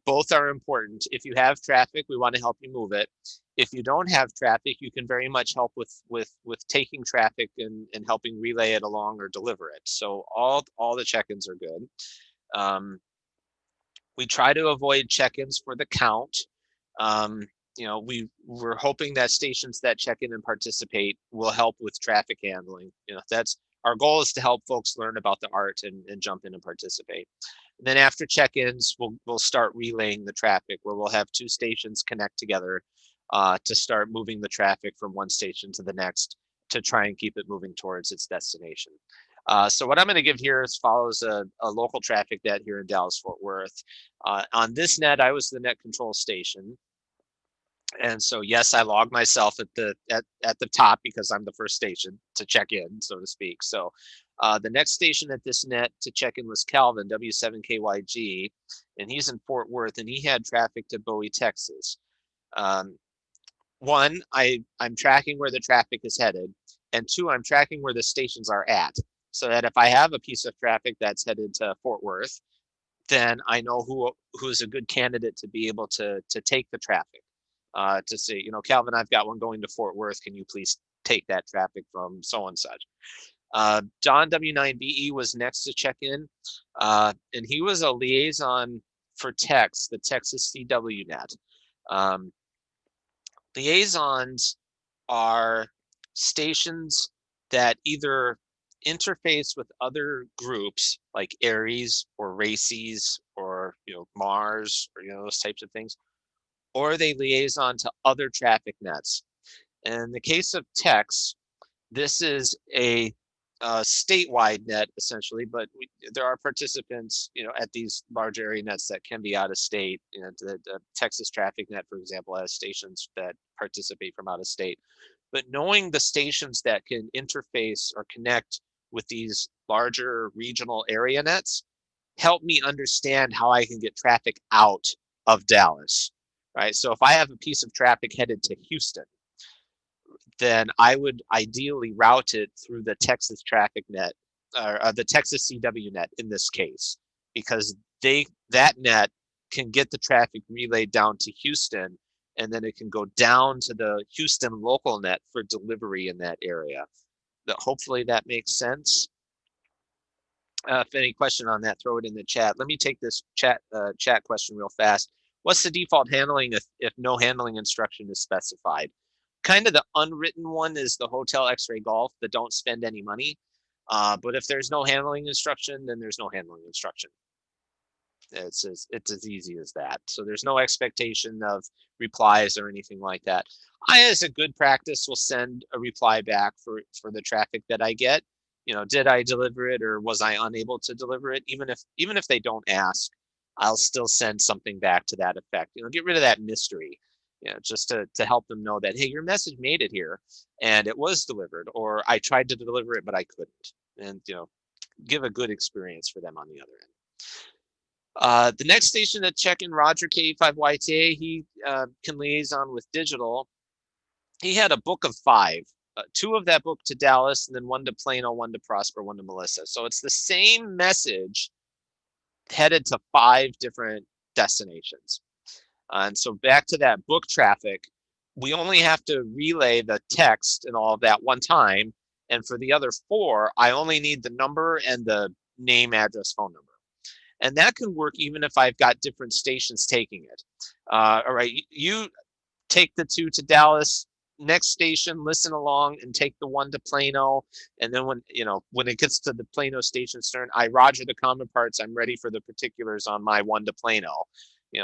Both are important. If you have traffic, we want to help you move it. If you don't have traffic, you can very much help with taking traffic and helping relay it along or deliver it. So all the check-ins are good. We try to avoid check-ins for the count. We're hoping that stations that check in and participate will help with traffic handling. That's our goal, is to help folks learn about the art and jump in and participate. And then after check-ins, we'll start relaying the traffic, where we'll have 2 stations connect together to start moving the traffic from one station to the next to try and keep it moving towards its destination. So what I'm going to give here is follows a local traffic net here in Dallas-Fort Worth. On this net, I was the net control station. And so, yes, I logged myself at the top because I'm the first station to check in, so to speak. So the next station at this net to check in was Calvin, W7KYG, and he's in Fort Worth, and he had traffic to Bowie, Texas. One, I'm tracking where the traffic is headed, and 2, I'm tracking where the stations are at, so that if I have a piece of traffic that's headed to Fort Worth, then I know who's a good candidate to be able to take the traffic. To say, Calvin, I've got one going to Fort Worth. Can you please take that traffic from so and such? John W9BE was next to check in, and he was a liaison for TEX, the Texas CWNet. Liaisons are stations that either interface with other groups like Aries or Races or Mars or those types of things, or they liaison to other traffic nets. And in the case of TEX, this is a statewide net essentially, but there are participants, at these large area nets that can be out of state. The Texas Traffic Net, for example, has stations that participate from out of state. But knowing the stations that can interface or connect with these larger regional area nets help me understand how I can get traffic out of Dallas. Right. So if I have a piece of traffic headed to Houston, then I would ideally route it through the Texas traffic net, or the Texas CW net in this case, because that net can get the traffic relayed down to Houston, and then it can go down to the Houston local net for delivery in that area. Hopefully that makes sense. If any question on that, throw it in the chat. Let me take this chat question real fast. What's the default handling if no handling instruction is specified? kind of the unwritten one is the Hotel X-Ray Golf, the don't spend any money. But if there's no handling instruction, then there's no handling instruction. It's as easy as that. So there's no expectation of replies or anything like that. I, as a good practice, will send a reply back for the traffic that I get. You know, did I deliver it or was I unable to deliver it? Even if they don't ask, I'll still send something back to that effect. You know, get rid of that mystery. You know, just to help them know that, hey, your message made it here and it was delivered, or I tried to deliver it but I couldn't. And you know, give a good experience for them on the other end. The next station to check in, Roger K5YTA, he can liaison with digital. He had a book of 5, 2 of that book to Dallas, and then 1 to Plano, 1 to Prosper, 1 to Melissa. So it's the same message headed to 5 different destinations. And so back to that book traffic, we only have to relay the text and all of that one time. And for the other 4, I only need the number and the name, address, phone number. And that can work even if I've got different stations taking it. All right, you take the 2 to Dallas, next station, listen along and take the 1 to Plano. And then when it gets to the Plano station turn, I roger the common parts. I'm ready for the particulars on my 1 to Plano,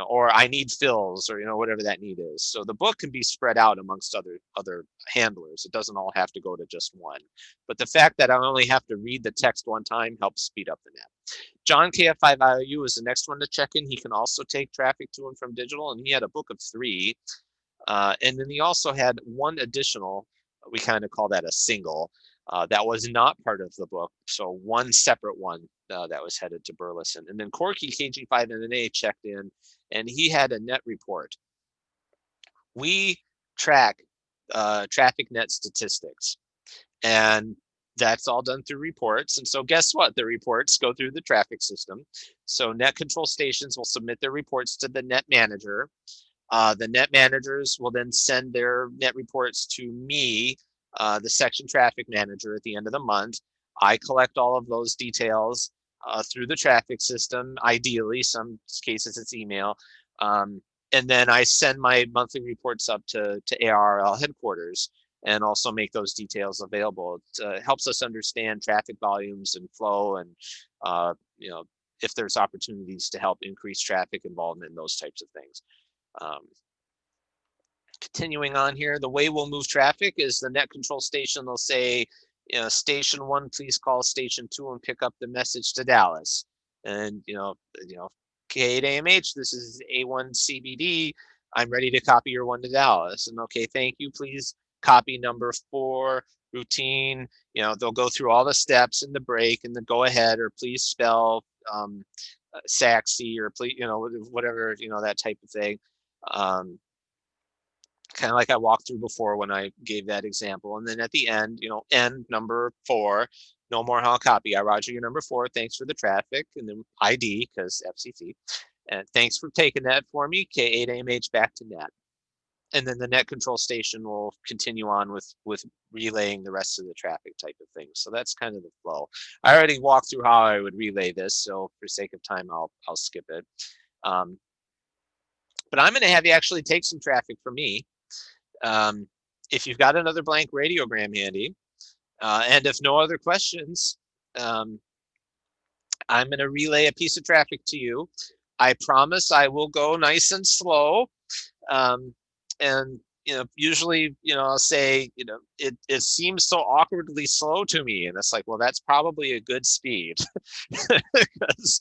or I need fills, or whatever that need is. So the book can be spread out amongst other handlers. It doesn't all have to go to just one. But the fact that I only have to read the text one time helps speed up the net. John KF5IOU is the next one to check in. He can also take traffic to and from digital, and he had a book of 3. And then he also had 1 additional, we kind of call that a single, that was not part of the book. So 1 separate one that was headed to Burleson. And then Corky KG5NNA checked in, and he had a net report. We track traffic net statistics, and that's all done through reports. And so guess what? The reports go through the traffic system. So net control stations will submit their reports to the net manager. The net managers will then send their net reports to me, the section traffic manager, at the end of the month. I collect all of those details through the traffic system. Ideally, some cases it's email. And then I send my monthly reports up to ARRL headquarters and also make those details available. It helps us understand traffic volumes and flow, and if there's opportunities to help increase traffic involvement and those types of things. Continuing on here, the way we'll move traffic is the net control station. They'll say, station 1, please call station 2 and pick up the message to Dallas. And K8AMH, this is A1 CBD. I'm ready to copy your 1 to Dallas. And okay, thank you. Please copy number 4 routine. They'll go through all the steps and the break and the go ahead, or please spell Saxy, or please, whatever, that type of thing. Kind of like I walked through before when I gave that example. And then at the end, end number 4, no more how copy. I roger your number 4. Thanks for the traffic. And then ID, because FCC. And thanks for taking that for me. K8AMH back to net. And then the net control station will continue on with relaying the rest of the traffic type of things. So that's kind of the flow. I already walked through how I would relay this, so for sake of time, I'll skip it. But I'm going to have you actually take some traffic from me. If you've got another blank radiogram handy, and if no other questions, I'm going to relay a piece of traffic to you. I promise I will go nice and slow. And usually, I'll say, it seems so awkwardly slow to me, and it's like, well, that's probably a good speed, because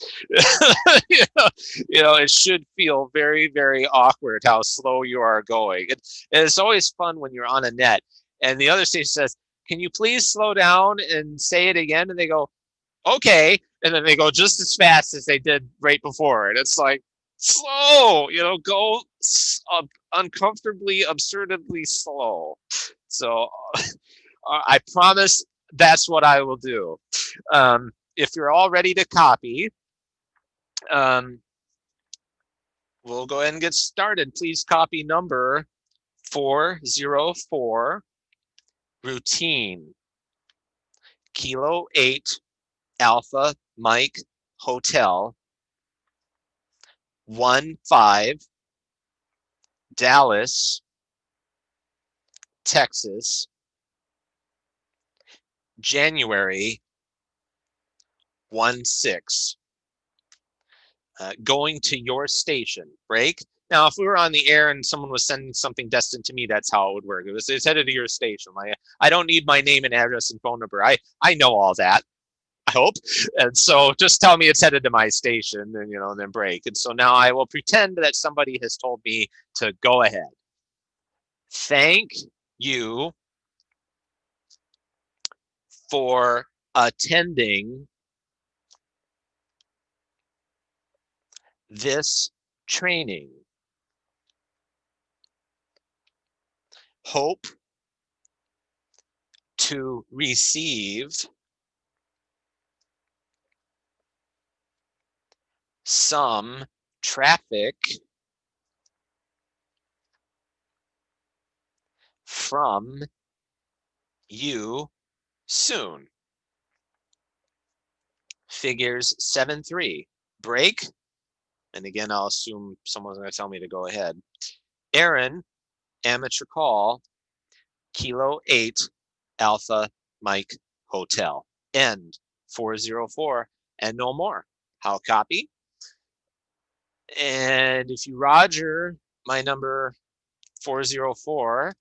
it should feel very, very awkward how slow you are going. And it's always fun when you're on a net and the other station says, "Can you please slow down and say it again?" And they go, "Okay," and then they go just as fast as they did right before, and it's like, slow, go uncomfortably, absurdly slow. So I promise that's what I will do. If you're all ready to copy, we'll go ahead and get started. Please copy number 404, routine, Kilo 8, Alpha, Mike, Hotel, 15, Dallas, Texas, January 16. Going to your station, break. Now, if we were on the air and someone was sending something destined to me, that's how it would work. It's headed to your station. Like, I don't need my name and address and phone number. I know all that, I hope. And so just tell me it's headed to my station, and and then break. And so now I will pretend that somebody has told me to go ahead. Thank you for attending this training. Hope to receive some traffic from you soon. Figures 7-3. Break. And again, I'll assume someone's going to tell me to go ahead. Aaron, amateur call, Kilo 8, Alpha Mike Hotel. End 404 and no more. How copy? And if you Roger my number 404,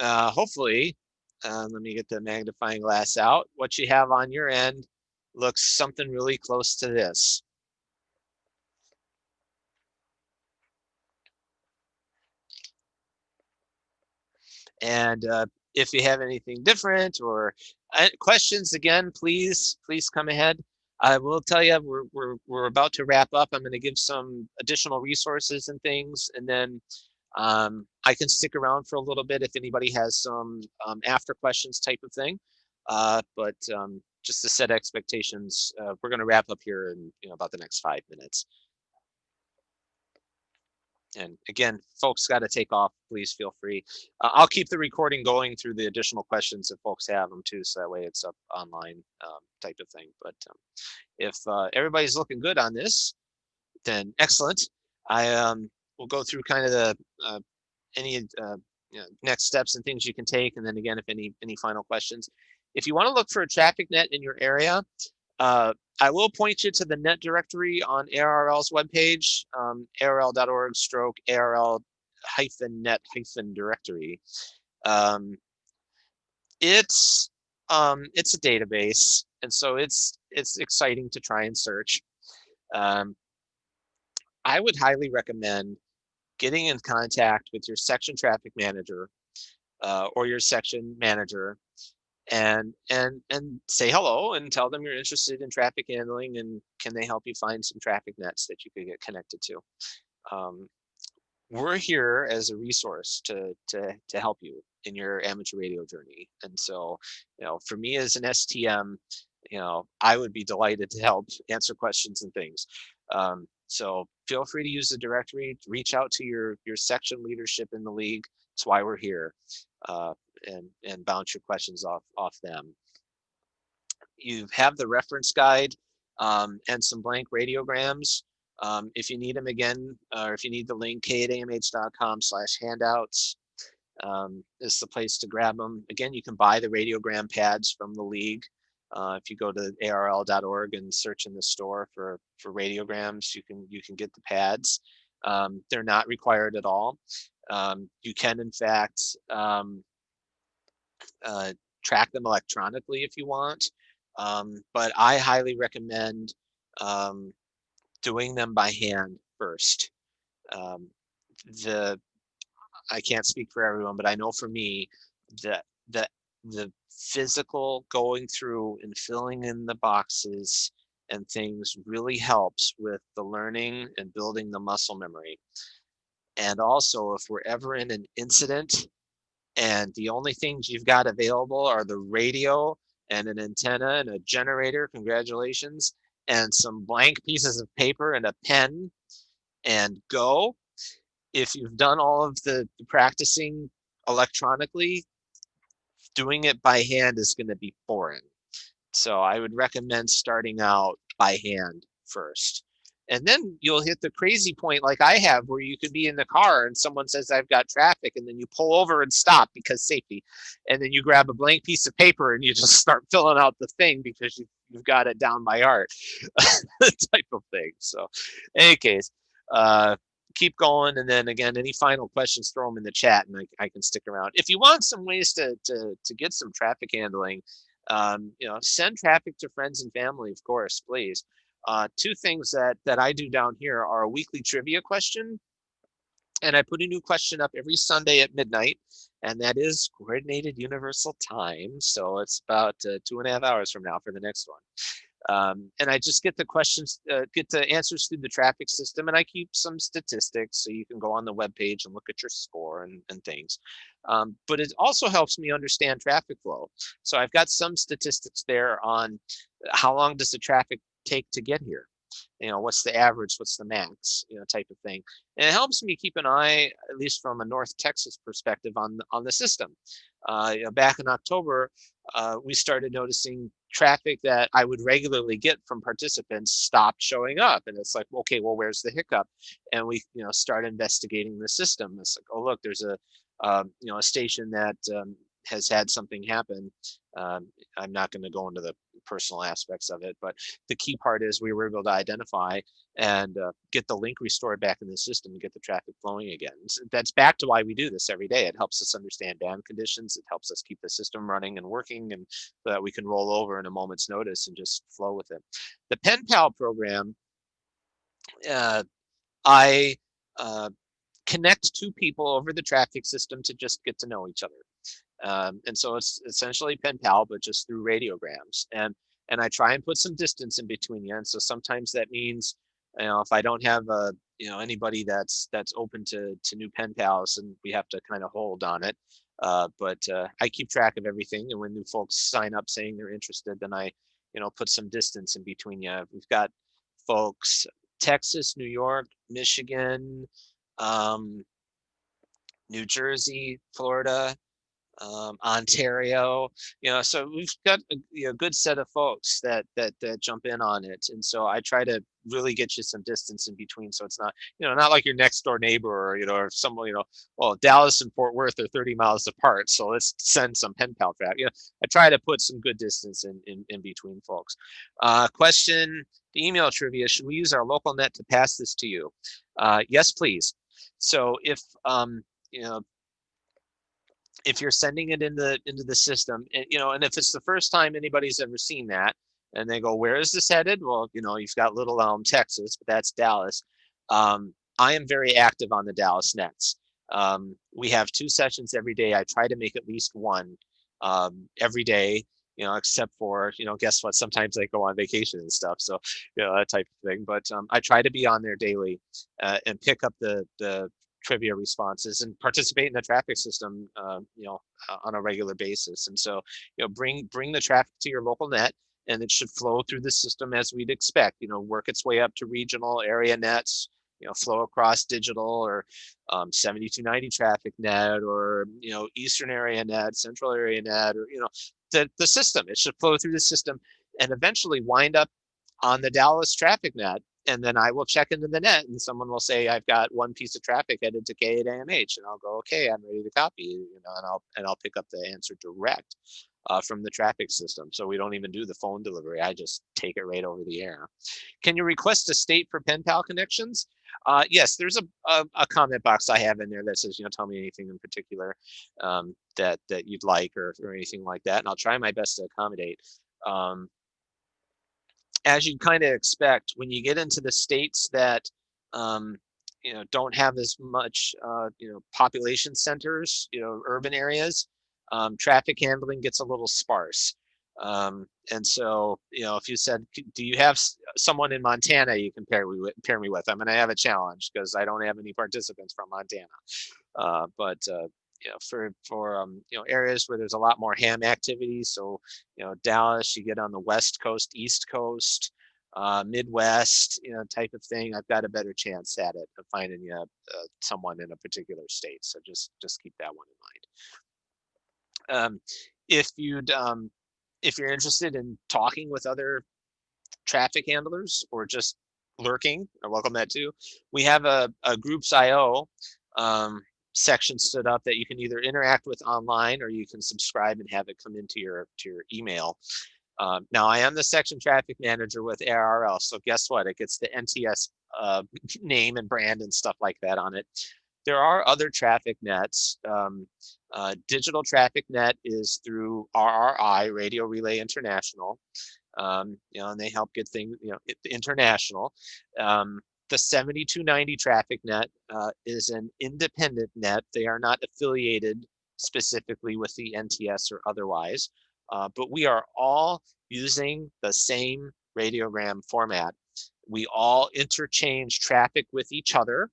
hopefully, let me get the magnifying glass out. What you have on your end looks something really close to this. And if you have anything different or questions, again, please come ahead. I will tell you, we're about to wrap up. I'm going to give some additional resources and things, and then I can stick around for a little bit if anybody has some after questions type of thing. But just to set expectations, we're going to wrap up here in about the next 5 minutes. And again, folks got to take off, please feel free. I'll keep the recording going through the additional questions if folks have them too, so that way it's up online type of thing. But if everybody's looking good on this, then excellent. I will go through kind of the any next steps and things you can take, and then again, if any final questions. If you want to look for a traffic net in your area, I will point you to the net directory on ARRL's webpage, arrl.org/ARRL-net-directory. It's a database, and so it's exciting to try and search. I would highly recommend getting in contact with your section traffic manager or your section manager and say hello and tell them you're interested in traffic handling and can they help you find some traffic nets that you could get connected to. We're here as a resource to help you in your amateur radio journey. And so, for me as an STM, I would be delighted to help answer questions and things. So feel free to use the directory, reach out to your section leadership in the league. That's why we're here, and bounce your questions off them. You have the reference guide and some blank radiograms. If you need them again, or if you need the link, k@amh.com/handouts is the place to grab them. Again, you can buy the radiogram pads from the league. If you go to arrl.org and search in the store for radiograms, you can get the pads. They're not required at all. You can, in fact, track them electronically if you want. But I highly recommend doing them by hand first. I can't speak for everyone, but I know for me that the physical going through and filling in the boxes and things really helps with the learning and building the muscle memory. And also, if we're ever in an incident and the only things you've got available are the radio and an antenna and a generator, congratulations, and some blank pieces of paper and a pen, and go. If you've done all of the practicing electronically, doing it by hand is going to be foreign. So I would recommend starting out by hand first. And then you'll hit the crazy point like I have, where you could be in the car and someone says, I've got traffic, and then you pull over and stop because safety. And then you grab a blank piece of paper and you just start filling out the thing because you've got it down by heart, type of thing. So in any case, keep going. And then again, any final questions, throw them in the chat and I can stick around. If you want some ways to get some traffic handling, send traffic to friends and family, of course, please. Two things that I do down here are a weekly trivia question, and I put a new question up every Sunday at midnight, and that is coordinated universal time. So it's about 2.5 hours from now for the next one. And I just get the questions, get the answers through the traffic system, and I keep some statistics so you can go on the web page and look at your score and things. But it also helps me understand traffic flow. So I've got some statistics there on how long does the traffic take to get here? What's the average, what's the max, type of thing. And it helps me keep an eye, at least from a North Texas perspective, on the system. Back in October, we started noticing traffic that I would regularly get from participants stopped showing up. And it's like, okay, well, where's the hiccup? And we, start investigating the system. It's like, oh, look, there's a station that has had something happen. I'm not going to go into the personal aspects of it, but the key part is we were able to identify and get the link restored back in the system and get the traffic flowing again. So that's back to why we do this every day. It helps us understand band conditions. It helps us keep the system running and working, and so that we can roll over in a moment's notice and just flow with it. The Pen Pal program, I connect two people over the traffic system to just get to know each other. And so it's essentially pen pal, but just through radiograms. And I try and put some distance in between you. And so sometimes that means, if I don't have anybody that's open to new pen pals, and we have to kind of hold on it. But I keep track of everything. And when new folks sign up saying they're interested, then I, put some distance in between you. We've got folks, Texas, New York, Michigan, New Jersey, Florida, Ontario, so we've got a good set of folks that jump in on it. And so I try to really get you some distance in between. So it's not, not like your next door neighbor or, or someone, well, Dallas and Fort Worth are 30 miles apart. So let's send some pen pal traffic. I try to put some good distance in between folks. Question, the email trivia, should we use our local net to pass this to you? Yes, please. So if, if you're sending it into the system, and and if it's the first time anybody's ever seen that, and they go, where is this headed? Well, you've got Little Elm, Texas, but that's Dallas. I am very active on the Dallas nets. We have 2 sessions every day. I try to make at least one every day, except for, guess what? Sometimes I go on vacation and stuff. So, that type of thing. But I try to be on there daily and pick up the trivia responses and participate in the traffic system, on a regular basis. And so, bring the traffic to your local net, and it should flow through the system as we'd expect. Work its way up to regional area nets. Flow across digital or 7290 traffic net, or Eastern area net, Central area net, or the system. It should flow through the system and eventually wind up on the Dallas traffic net. And then I will check into the net, and someone will say, I've got one piece of traffic headed to K8 AMH, and I'll go, okay, I'm ready to copy, and I'll pick up the answer direct from the traffic system. So we don't even do the phone delivery. I just take it right over the air. Can you request a state for pen pal connections? Yes, there's a comment box I have in there that says, tell me anything in particular that you'd like, or anything like that, and I'll try my best to accommodate. As you kind of expect, when you get into the states that don't have as much population centers, urban areas, traffic handling gets a little sparse. And so, if you said, do you have someone in Montana you can pair me with? I'm going to have a challenge because I don't have any participants from Montana. But for areas where there's a lot more ham activity, so Dallas, you get on the West Coast, East Coast, Midwest, type of thing, I've got a better chance at it of finding you someone in a particular state. So just keep that one in mind. If you're interested in talking with other traffic handlers, or just lurking, I welcome that too. We have a groups IO section stood up that you can either interact with online, or you can subscribe and have it come into your email. Now, I am the section traffic manager with ARRL, so guess what? It gets the NTS name and brand and stuff like that on it. There are other traffic nets. Digital Traffic Net is through RRI, Radio Relay International. And they help get things, international. The 7290 Traffic Net is an independent net. They are not affiliated specifically with the NTS or otherwise, but we are all using the same radiogram format. We all interchange traffic with each other.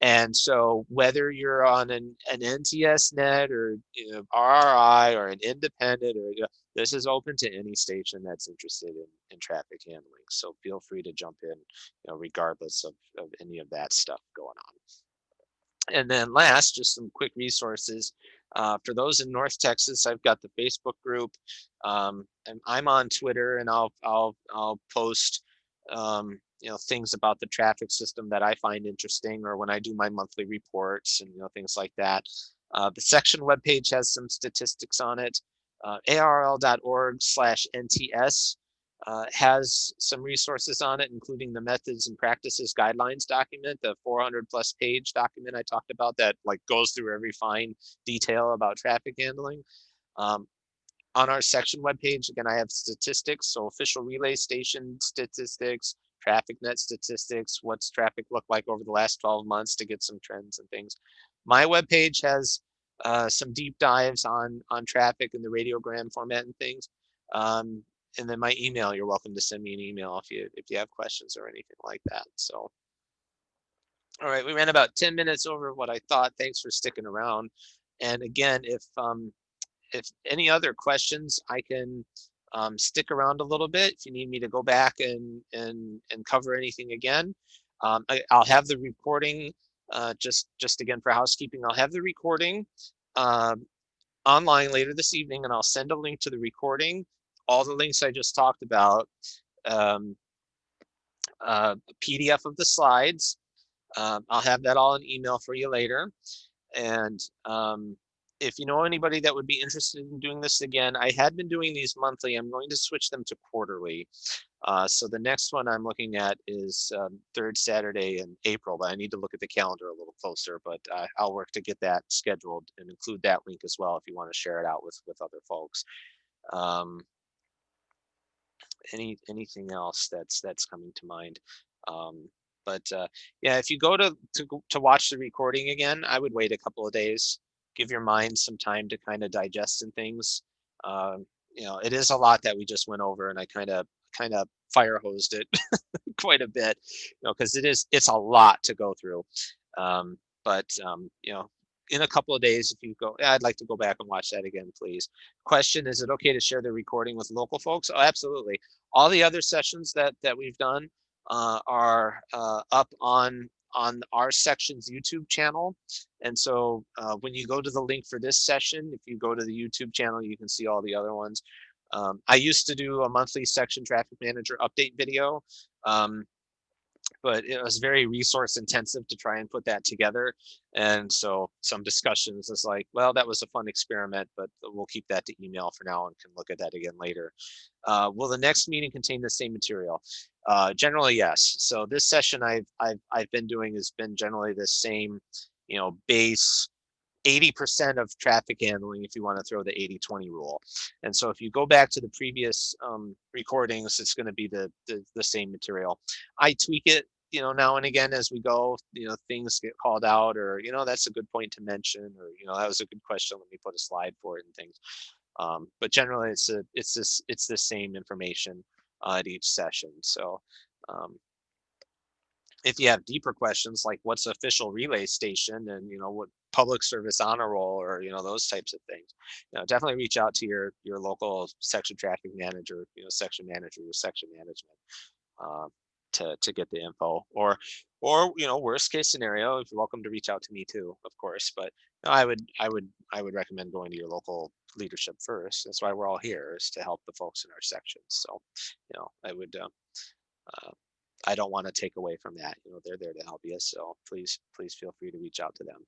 And so whether you're on an NTS net, or RRI, or an independent, or this is open to any station that's interested in traffic handling. So feel free to jump in, regardless of any of that stuff going on. And then last, just some quick resources. For those in North Texas, I've got the Facebook group, and I'm on Twitter, and I'll post things about the traffic system that I find interesting, or when I do my monthly reports and things like that. The section webpage has some statistics on it. ARRL.org/NTS has some resources on it, including the methods and practices guidelines document, the 400+ page document I talked about that goes through every fine detail about traffic handling. On our section webpage, again, I have statistics, so official relay station statistics, traffic net statistics, what's traffic look like over the last 12 months to get some trends and things. My webpage has some deep dives on traffic in the radiogram format and things. And then my email, you're welcome to send me an email if you have questions or anything like that. So, all right, we ran about 10 minutes over what I thought. Thanks for sticking around. And again, if any other questions, I can stick around a little bit if you need me to go back and cover anything again. I'll have the recording, just again for housekeeping, I'll have the recording online later this evening, and I'll send a link to the recording, all the links I just talked about, a PDF of the slides. I'll have that all in email for you later. And if you know anybody that would be interested in doing this again, I had been doing these monthly. I'm going to switch them to quarterly. So the next one I'm looking at is third Saturday in April, but I need to look at the calendar a little closer, but I'll work to get that scheduled and include that link as well if you want to share it out with other folks. Anything else that's coming to mind? Yeah, if you go to watch the recording again, I would wait a couple of days, give your mind some time to kind of digest and things. It is a lot that we just went over, and I kind of fire hosed it quite a bit, because it's a lot to go through. In a couple of days, if you go, I'd like to go back and watch that again, please. Question: is it okay to share the recording with local folks? Oh, absolutely. All the other sessions that we've done are up on our section's YouTube channel. And so when you go to the link for this session, if you go to the YouTube channel, you can see all the other ones. I used to do a monthly section traffic manager update video, but it was very resource intensive to try and put that together. And so some discussions is like, well, that was a fun experiment, but we'll keep that to email for now and can look at that again later. Will the next meeting contain the same material? Generally, yes. So this session I've been doing has been generally the same, base 80% of traffic handling, if you want to throw the 80-20 rule. And so if you go back to the previous recordings, it's going to be the same material. I tweak it, now and again as we go, things get called out, or, that's a good point to mention, or, that was a good question, let me put a slide for it and things. But generally it's the same information at each session. So if you have deeper questions like what's official relay station, and what public service honor roll, or those types of things, definitely reach out to your local section traffic manager, section manager or section management to get the info, or worst case scenario, if you're welcome to reach out to me too, of course. But I would recommend going to your local leadership first. That's why we're all here, is to help the folks in our sections. So I would I don't want to take away from that. You know, they're there to help you. So please feel free to reach out to them.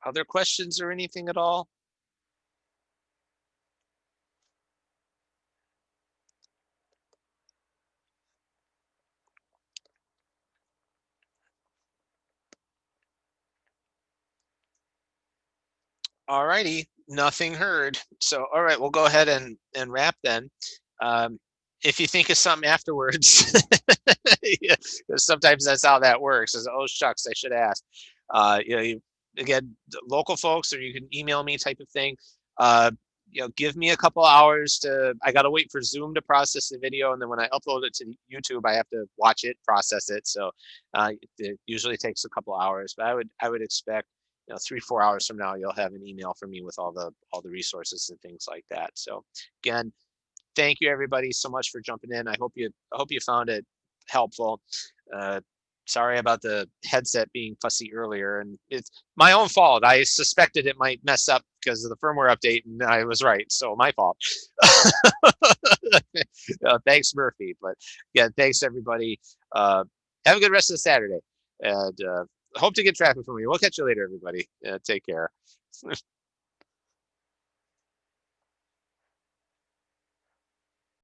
Other questions or anything at all? All righty, nothing heard. So, all right, we'll go ahead and wrap then. Um, if you think of something afterwards, yeah, 'cause sometimes that's how that works. Is, oh shucks, I should ask. You know, again, local folks, or you can email me type of thing. Uh, you know, give me a couple hours to. I got to wait for Zoom to process the video, and then when I upload it to YouTube, I have to watch it, process it. So it usually takes a couple hours. But I would expect, you know, 3-4 hours from now, you'll have an email from me with all the resources and things like that. So again, thank you everybody so much for jumping in. I hope you found it helpful. Uh, Sorry about the headset being fussy earlier, and it's my own fault. I suspected it might mess up because of the firmware update, and I was right. So my fault. Thanks, Murphy. But yeah, thanks everybody. Have a good rest of the Saturday, and hope to get traffic from you. We'll catch you later, everybody. Take care.